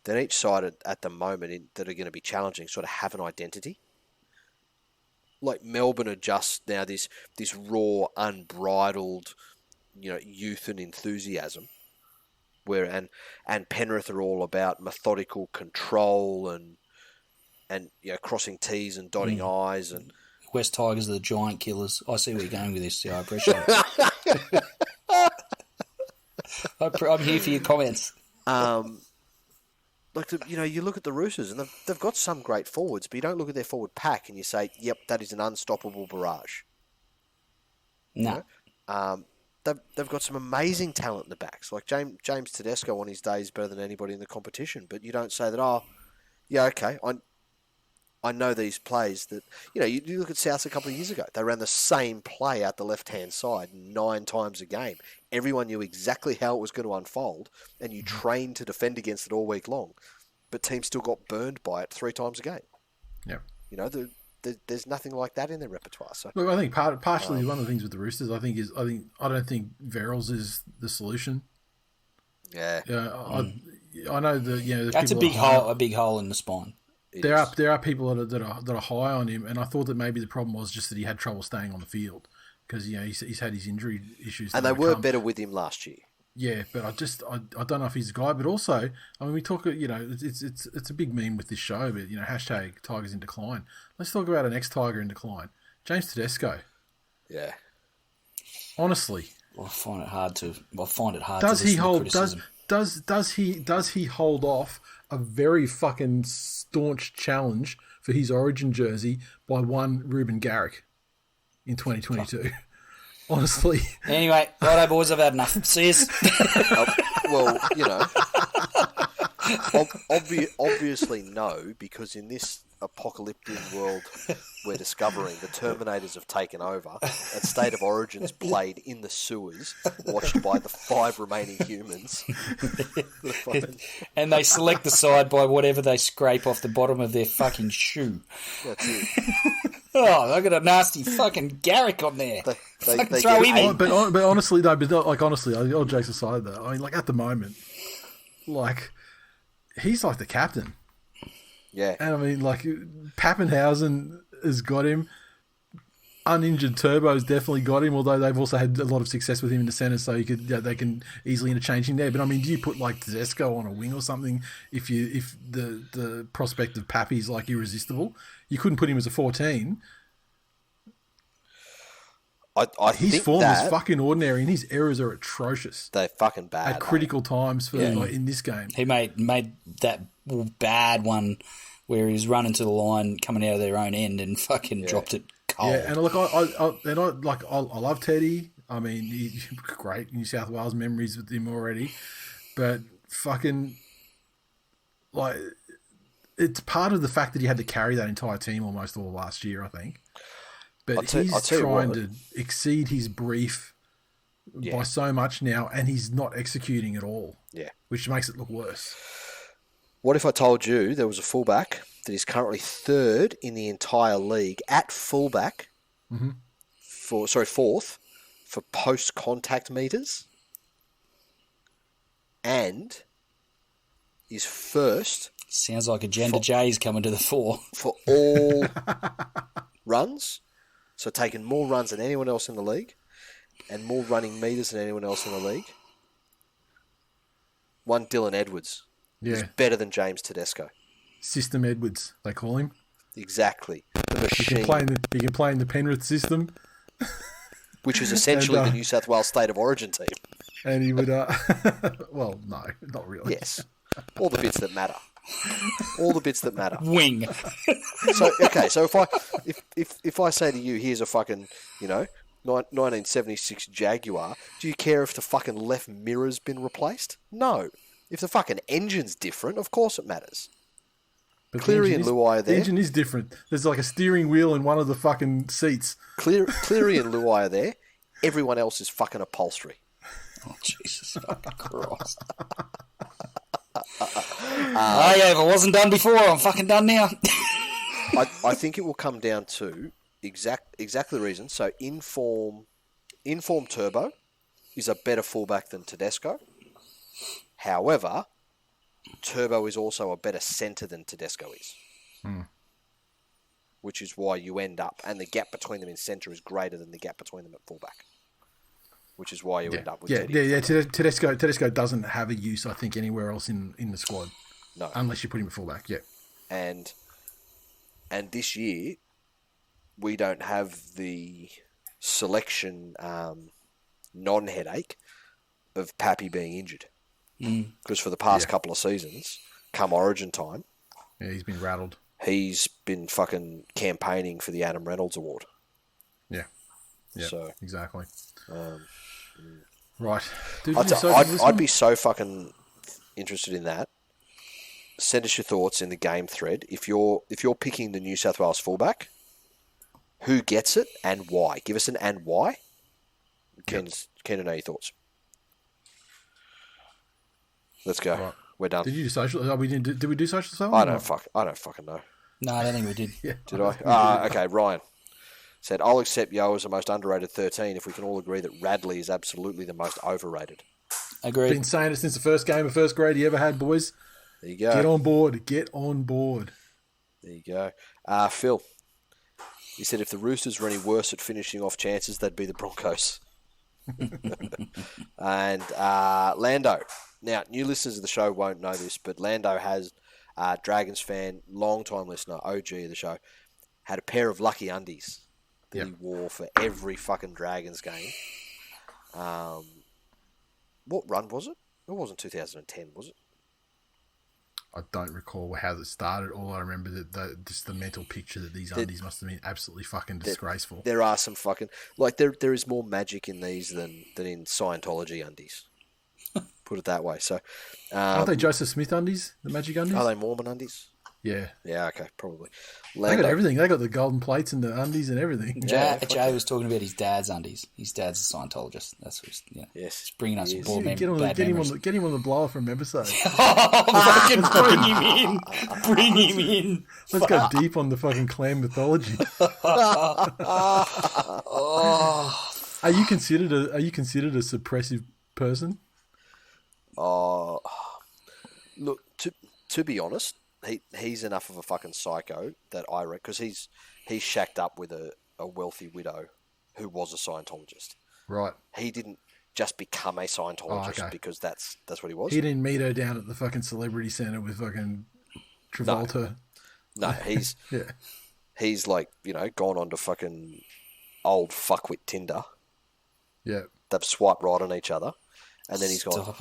each side at the moment that are going to be challenging sort of have an identity. Like Melbourne are just now this raw, unbridled, youth and enthusiasm. And Penrith are all about methodical control and crossing T's and dotting I's, and West Tigers are the giant killers. I see where you're going with this. Yeah, I appreciate it. I'm here for your comments. You look at the Roosters and they've got some great forwards, but you don't look at their forward pack and you say, "Yep, that is an unstoppable barrage." No. They've got some amazing talent in the backs. Like James Tedesco on his day is better than anybody in the competition, but you don't say that. Oh, yeah, okay. I know these plays that you look at South a couple of years ago. They ran the same play out the left-hand side 9 times a game. Everyone knew exactly how it was going to unfold, and you trained to defend against it all week long. But teams still got burned by it 3 times a game. Yeah. The there's nothing like that in their repertoire. So look, I think partially one of the things with the Roosters, I don't think Verrills is the solution. Yeah, I know that that's a big hole in the spine. There are people that are high on him, and I thought that maybe the problem was just that he had trouble staying on the field because he's had his injury issues. And they were better with him last year. Yeah, but I don't know if he's the guy. But also, I mean, we talk. It's a big meme with this show, but hashtag Tigers in decline. Let's talk about an ex-Tiger in decline, James Tedesco. Yeah. Honestly, I find it hard to. Does he hold? Does he hold off a very fucking staunch challenge for his Origin jersey by one Ruben Garrick in 2022? Honestly. Anyway, righto, boys, I've had enough. See yous. Well, obviously no, because in this apocalyptic world we're discovering, the Terminators have taken over, and State of Origin's played in the sewers, watched by the 5 remaining humans. And they select the side by whatever they scrape off the bottom of their fucking shoe. That's it. Oh, I got a nasty fucking Garrick on there. They throw him in. But honestly, no. But honestly, all jokes aside, though, I mean, at the moment, he's like the captain. Yeah. And I mean, Pappenhausen has got him. Uninjured Turbo's definitely got him, although they've also had a lot of success with him in the centre, so they can easily interchange him there. But I mean, do you put Tedesco on a wing or something if the prospect of Pappy's irresistible? You couldn't put him as a 14. His form is fucking ordinary, and his errors are atrocious. They're fucking bad at critical times for in this game. He made that bad one where he was running to the line, coming out of their own end, and fucking dropped it cold. Yeah, and look, I love Teddy. I mean, he's great New South Wales memories with him already, but fucking it's part of the fact that he had to carry that entire team almost all last year, I think. But he's trying to exceed his brief by so much now, and he's not executing at all. Yeah, which makes it look worse. What if I told you there was a fullback that is currently 3rd in the entire league at fullback, fourth for post-contact meters, and is first. Sounds like Agenda J's coming to the fore for all runs. So taking more runs than anyone else in the league, and more running meters than anyone else in the league. One Dylan Edwards. Is better than James Tedesco. System Edwards, they call him. Exactly. The machine. He can play in the Penrith system. Which is essentially the New South Wales State of Origin team. And he would... well, no, not really. Yes. All the bits that matter. All the bits that matter. Wing. So if I say to you, here's a fucking, 1976 Jaguar, do you care if the fucking left mirror's been replaced? No. If the fucking engine's different, of course it matters. But Cleary and Luai are there. The engine is different. There's a steering wheel in one of the fucking seats. Cleary and Luai are there. Everyone else is fucking upholstery. Oh, Jesus fucking Christ. If it wasn't done before, I'm fucking done now. I think it will come down to exactly the reason. So Inform Turbo is a better fullback than Tedesco. However, Turbo is also a better centre than Tedesco is. Which is why you end up, and the gap between them in centre is greater than the gap between them at fullback. Which is why you end up with Teddy. Tedesco doesn't have a use, I think, anywhere else in the squad. No. Unless you put him at fullback, And this year, we don't have the selection non-headache of Pappy being injured. Because for the past couple of seasons, come Origin time... Yeah, he's been rattled. He's been fucking campaigning for the Adam Reynolds Award. Yeah. Yeah, so, exactly. Right. I'd be so fucking interested in that. Send us your thoughts in the game thread. If you're picking the New South Wales fullback, who gets it and why? Give us an and why. Keen to know your thoughts. Let's go. Right. We're done. Did you do social? Did we do social? I don't fucking know. No, I don't think we did. Did I? Okay, Ryan said, I'll accept Yo as the most underrated 13 if we can all agree that Radley is absolutely the most overrated. Agreed. Been saying it since the first game of first grade he ever had, boys. There you go. Get on board. Get on board. There you go. Phil, he said if the Roosters were any worse at finishing off chances, they'd be the Broncos. And Lando. Now, new listeners of the show won't know this, but Lando has, Dragons fan, long-time listener, OG of the show, had a pair of lucky undies that he wore for every fucking Dragons game. What run was it? It wasn't 2010, was it? I don't recall how it started. All I remember just the mental picture that these undies must have been absolutely fucking disgraceful. There are some fucking there is more magic in these than in Scientology undies. Put it that way. So, aren't they Joseph Smith undies? The magic undies? Are they Mormon undies? Yeah. Yeah. Okay. Probably. They got everything. They got the golden plates and the undies and everything. Jay was talking about his dad's undies. His dad's a Scientologist. That's what. Yes. He's bringing us more get him on the blower from episode. Bring him in. Bring him in. Let's go deep on the fucking clan mythology. Are you considered a suppressive person? Look, to be honest, he's enough of a fucking psycho that I reckon, because he's shacked up with a wealthy widow who was a Scientologist. Right. He didn't just become a Scientologist because that's what he was. He didn't meet her down at the fucking celebrity centre with fucking Travolta. No, he's he's like, gone on to fucking old fuckwit Tinder. Yeah. They've swiped right on each other. And then he's gone,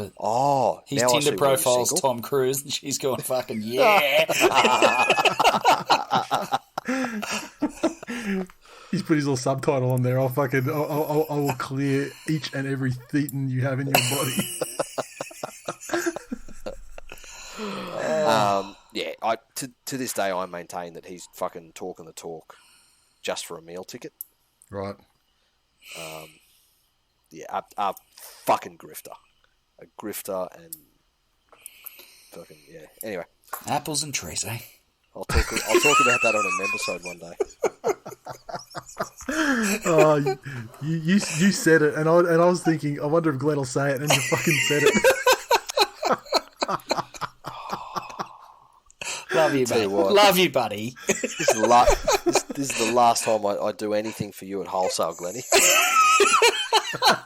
his Tinder profile's Tom Cruise, and she's going, fucking, yeah. He's put his little subtitle on there. I will clear each and every thetan you have in your body. To this day, I maintain that he's fucking talking the talk just for a meal ticket. Right. A fucking grifter. A grifter and fucking, Anyway. Apples and trees, eh? I'll talk about that on an episode one day. You said it, and I was thinking, I wonder if Glenn will say it, and you fucking said it. Love you, buddy. Love you, buddy. This is the last time I do anything for you at wholesale, Glennie.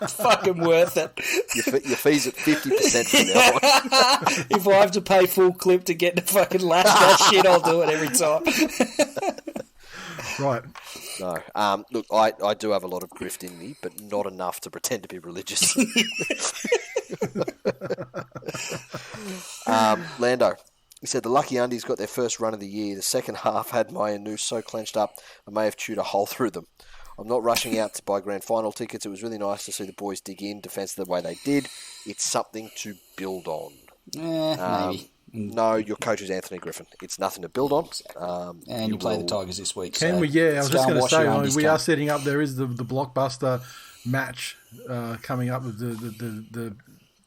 It's fucking worth it. Your fee's at 50% from now on. If I have to pay full clip to get the fucking last that shit, I'll do it every time. Right. No. Look, I do have a lot of grift in me, but not enough to pretend to be religious. Lando. He said the Lucky Undies got their first run of the year. The second half had my noose so clenched up I may have chewed a hole through them. I'm not rushing out to buy grand final tickets. It was really nice to see the boys dig in defence the way they did. It's something to build on. Maybe. No, your coach is Anthony Griffin. It's nothing to build on. And you play the Tigers this week. Can we? Yeah, I was just going to say, we are setting up. There is the blockbuster match coming up with the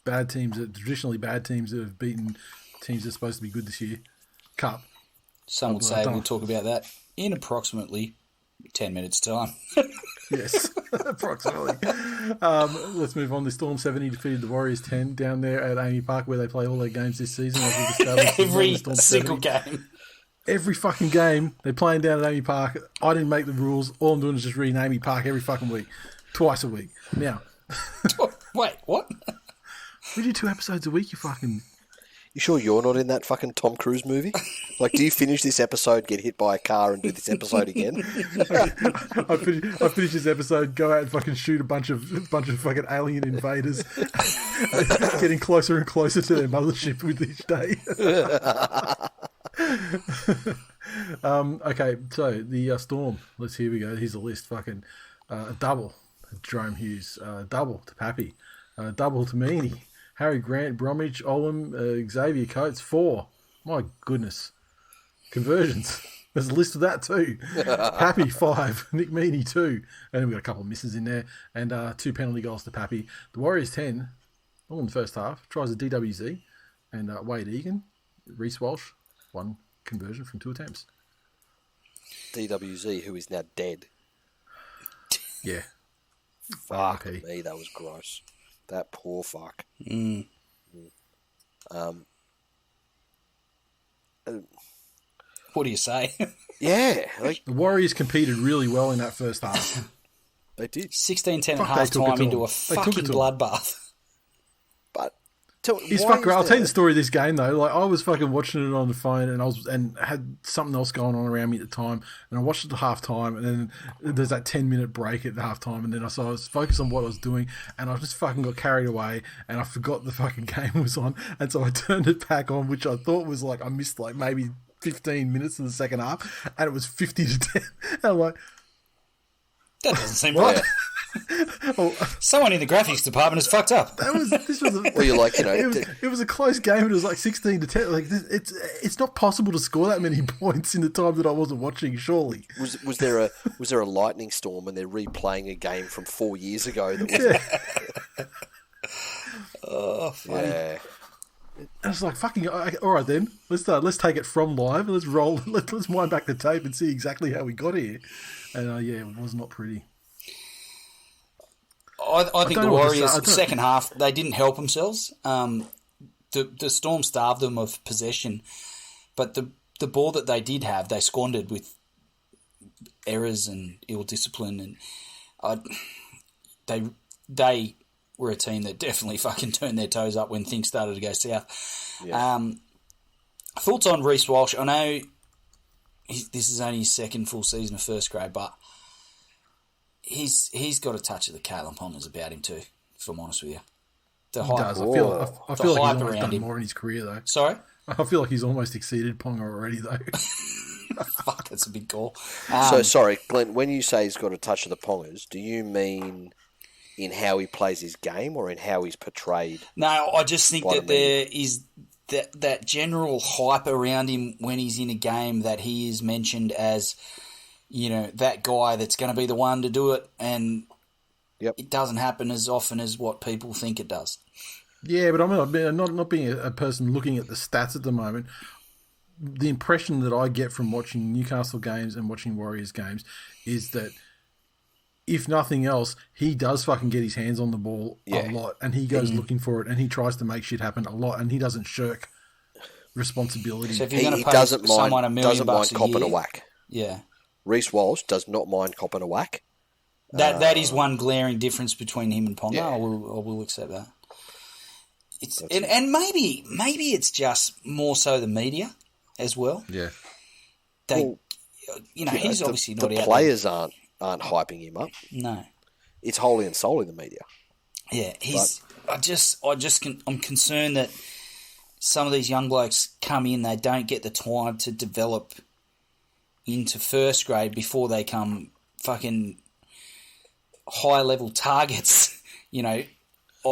bad teams, traditionally bad teams that have beaten teams that are supposed to be good this year. Cup. Some would say we'll talk about that in approximately 10 minutes' time. Yes, approximately. Let's move on. The Storm 70 defeated the Warriors 10 down there at Amy Park, where they play all their games this season. Every single game. Every fucking game, they're playing down at Amy Park. I didn't make the rules. All I'm doing is just reading Amy Park every fucking week. Twice a week. Now. Wait, what? We do 2 episodes a week, you fucking... You sure you're not in that fucking Tom Cruise movie? Like, do you finish this episode, get hit by a car, and do this episode again? I finish this episode, go out and fucking shoot a bunch of fucking alien invaders, getting closer and closer to their mothership with each day. Okay, so the Storm. Here we go. Here's the list. Fucking a double, Jerome Hughes. Double to Pappy. Double to Meany. Harry Grant, Bromwich, Olam, Xavier Coates, 4. My goodness. Conversions. There's a list of that too. Pappy, 5. Nick Meaney, 2. And then we've got a couple of misses in there. And 2 penalty goals to Pappy. The Warriors, 10. All in the first half. Tries a DWZ. And Wade Egan, Reece Walsh, 1 conversion from 2 attempts. DWZ, who is now dead. Yeah. Fuck me, that was gross. That poor fuck. What do you say? Yeah. The Warriors competed really well in that first half. They did. 16-10 at half time into a fucking bloodbath. But I'll tell you the story of this game though. Like I was fucking watching it on the phone, and had something else going on around me at the time, and I watched it at half time, and then there's that 10-minute break at the half time, and then I was focused on what I was doing, and I just fucking got carried away, and I forgot the fucking game was on, and so I turned it back on, which I thought was like I missed like maybe 15 minutes in the second half, and it was 50-10. And I'm like, that doesn't seem right. Someone in the graphics department is fucked up. Well, you're like, it was a close game. It was like 16-10. Like it's not possible to score that many points in the time that I wasn't watching. Surely, was there a lightning storm and they're replaying a game from 4 years ago? That was oh, funny. Yeah. I was like, fucking, all right then, let's take it from live and let's roll, let's wind back the tape and see exactly how we got here. And yeah, it was not pretty. I think the Warriors, second half, they didn't help themselves. The Storm starved them of possession, but the ball that they did have, they squandered with errors and ill discipline, and they were a team that definitely fucking turned their toes up when things started to go south. Yeah. Thoughts on Reece Walsh? I know this is only his second full season of first grade, but he's got a touch of the Caitlin Pongers about him too, if I'm honest with you. He does. I feel like he's almost done more in his career though. Sorry? I feel like he's almost exceeded Ponga already though. Fuck, that's a big call. So, sorry, Glenn, when you say he's got a touch of the Pongers, do you mean in how he plays his game or in how he's portrayed? No, I just think that there is that general hype around him when he's in a game, that he is mentioned as, that guy that's going to be the one to do it, and it doesn't happen as often as what people think it does. Yeah, but I'm not being a person looking at the stats at the moment. The impression that I get from watching Newcastle games and watching Warriors games is that, if nothing else, he does fucking get his hands on the ball a lot, and he goes looking for it, and he tries to make shit happen a lot, and he doesn't shirk responsibility. So if you're going to pay someone $1 million copping a whack. Yeah. Reece Walsh does not mind copping a whack. That is one glaring difference between him and Ponga. Yeah. I will accept that. And maybe it's just more so the media as well. Yeah. He's obviously not out there. The players aren't hyping him up. No. It's wholly and solely the media. Yeah, I'm concerned that some of these young blokes come in, they don't get the time to develop into first grade before they come fucking high level targets,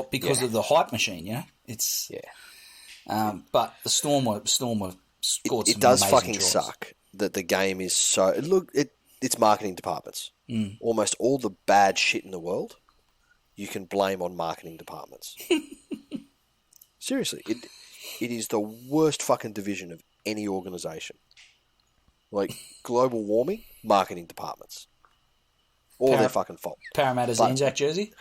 because of the hype machine, It's but the Storm were scored some It does fucking draws. suck that the game is so it's marketing departments. Almost all the bad shit in the world, you can blame on marketing departments. Seriously, it is the worst fucking division of any organisation. Like global warming, marketing departments. All their fucking fault. Parramatta's Anzac jersey?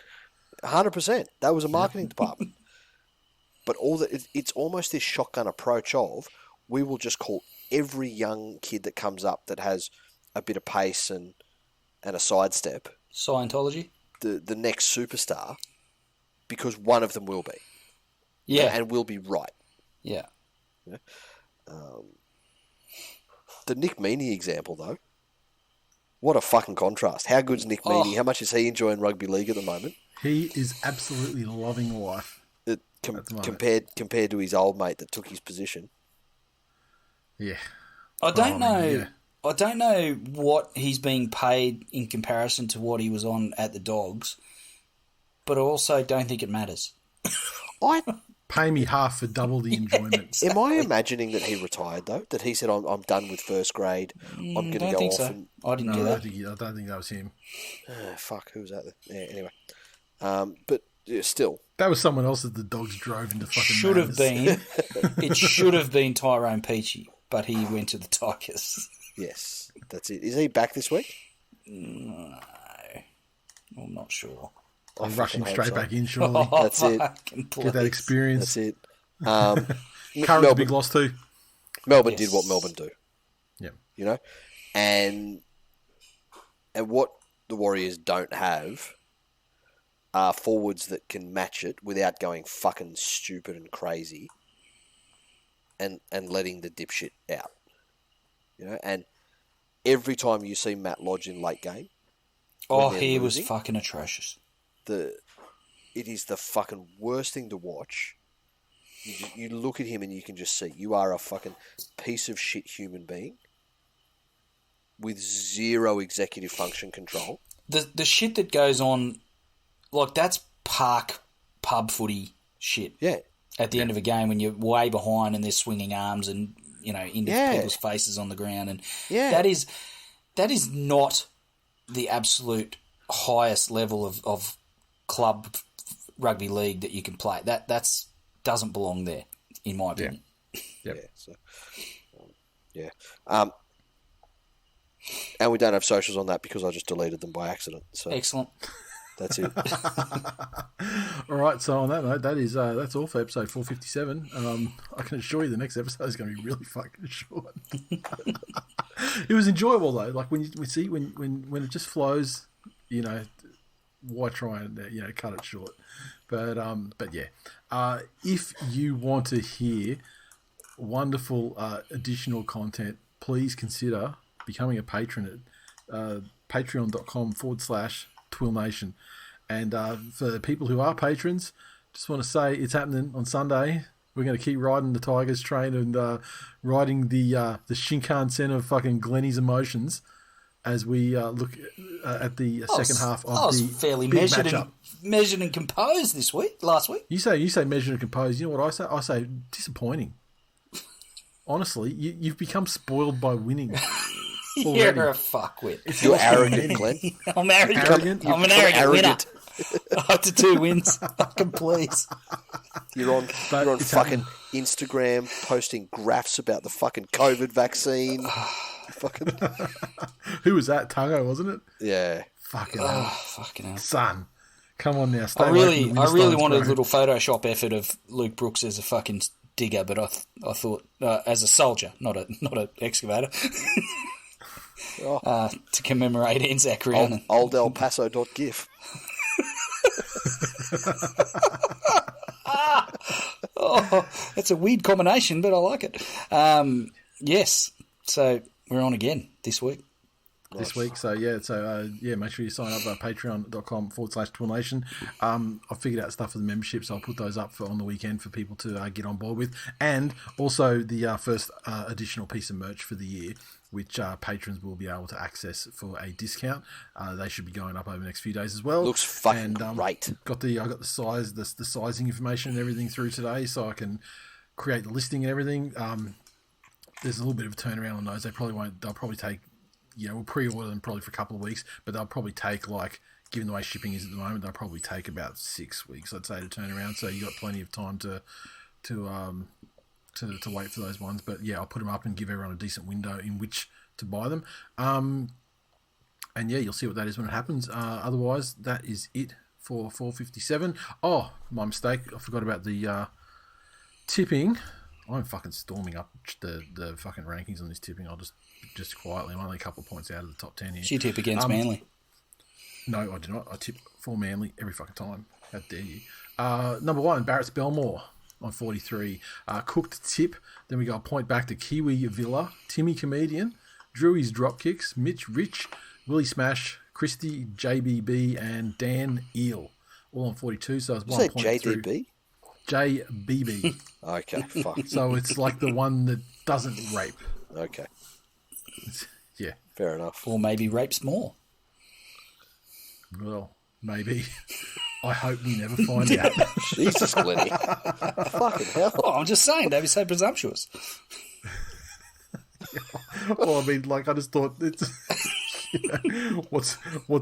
100%. That was a marketing department. But it's almost this shotgun approach of, we will just call every young kid that comes up that has a bit of pace and a sidestep. Scientology? The next superstar, because one of them will be. Yeah. And will be right. Yeah. The Nick Meaney example, though. What a fucking contrast. How good's Nick Meaney? How much is he enjoying rugby league at the moment? He is absolutely loving life. Compared to his old mate that took his position. Yeah. I don't know what he's being paid in comparison to what he was on at the Dogs, but I also don't think it matters. Pay me half for double the enjoyment. Exactly. Am I imagining that he retired, though? That he said, I'm done with first grade. I'm going to go off. So. I didn't hear that. I don't think that was him. Fuck, who was that? Yeah, anyway. But still. That was someone else that the Dogs drove into fucking Should have been. It should have been Tyrone Peachy, but he went to the Tigers. Yes, that's it. Is he back this week? No, I'm not sure. I'm rushing straight back in, surely. That's it. Get that experience. That's it. Curran's a big loss too. Melbourne did what Melbourne do. Yeah. You know? And what the Warriors don't have are forwards that can match it without going fucking stupid and crazy and letting the dipshit out. You know? And every time you see Matt Lodge in late game... he was fucking atrocious. It is the fucking worst thing to watch. You look at him and you can just see you are a fucking piece of shit human being with zero executive function control. The shit that goes on, like that's park pub footy shit. Yeah. At the end of a game when you're way behind and they're swinging arms and into people's faces on the ground, and that is not the absolute highest level of club rugby league that you can play. That's doesn't belong there, in my opinion. Yep. And we don't have socials on that because I just deleted them by accident. So excellent. That's it. All right. So on that note, that's all for episode 457. I can assure you the next episode is going to be really fucking short. It was enjoyable though. Like when it just flows, why try and cut it short? But yeah. If you want to hear wonderful additional content, please consider becoming a patron at patreon.com/TWiL Nation. And for people who are patrons, just want to say it's happening on Sunday. We're going to keep riding the Tigers train and riding the Shinkansen of fucking Glennie's emotions as we look at the second half of the I was fairly measured and composed last week. You say measured and composed. You know what I say? I say disappointing. Honestly, you've become spoiled by winning. You're a fuckwit. You're arrogant, Glenn. I'm arrogant. I'm an arrogant winner. After 2 wins, fucking please. You're on fucking Instagram posting graphs about the fucking COVID vaccine. Fucking. Who was that? Tango, wasn't it? Yeah. Fucking hell. Fucking hell. Son, come on now. I really wanted a little Photoshop effort of Luke Brooks as a fucking digger, but I thought as a soldier, not an excavator. To commemorate Anzac Round. Old El Paso.gif. That's a weird combination, but I like it. Yes, so we're on again this week. This week, so make sure you sign up at patreon.com/TWiL Nation. I've figured out stuff for the memberships. I'll put those up on the weekend for people to get on board with, and also the first additional piece of merch for the year, which patrons will be able to access for a discount. They should be going up over the next few days as well. Looks fucking great. I got the size, the sizing information and everything through today, so I can create the listing and everything. There's a little bit of a turnaround on those. They'll probably take. We'll pre-order them probably for a couple of weeks, but they'll probably take, given the way shipping is at the moment, they'll probably take about 6 weeks, I'd say, to turn around. So you've got plenty of time to wait for those ones. But yeah, I'll put them up and give everyone a decent window in which to buy them. And yeah, you'll see what that is when it happens. Otherwise, that is it for 457. Oh, my mistake. I forgot about the tipping. I'm fucking storming up the fucking rankings on this tipping. I'll just quietly. I'm only a couple of points out of the top 10 here. Do you tip against Manly? No, I do not. I tip for Manly every fucking time. How dare you? Number 1, Barrett's Belmore on 43. Cooked tip. Then we go a point back to Kiwi Villa, Timmy Comedian, Drewy's Dropkicks, Mitch Rich, Willie Smash, Christy, JBB, and Dan Eel. All on 42. So it's 1 point JDB? through. JBB. Okay, fuck. So it's like the one that doesn't rape. Okay. Yeah. Fair enough. Or maybe rapes more. Well, maybe. I hope we never find out. Jesus, Glennie. Fucking hell. Oh, I'm just saying, don't be so presumptuous. Well, I mean, I just thought it's... what's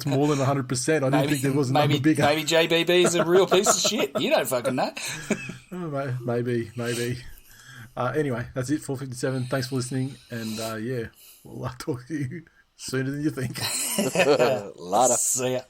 more than 100%? I didn't think there was a number bigger. Maybe JBB is a real piece of shit. You don't fucking know. Maybe. Anyway, that's it. 4:57. Thanks for listening, and we'll talk to you sooner than you think. Later. See ya.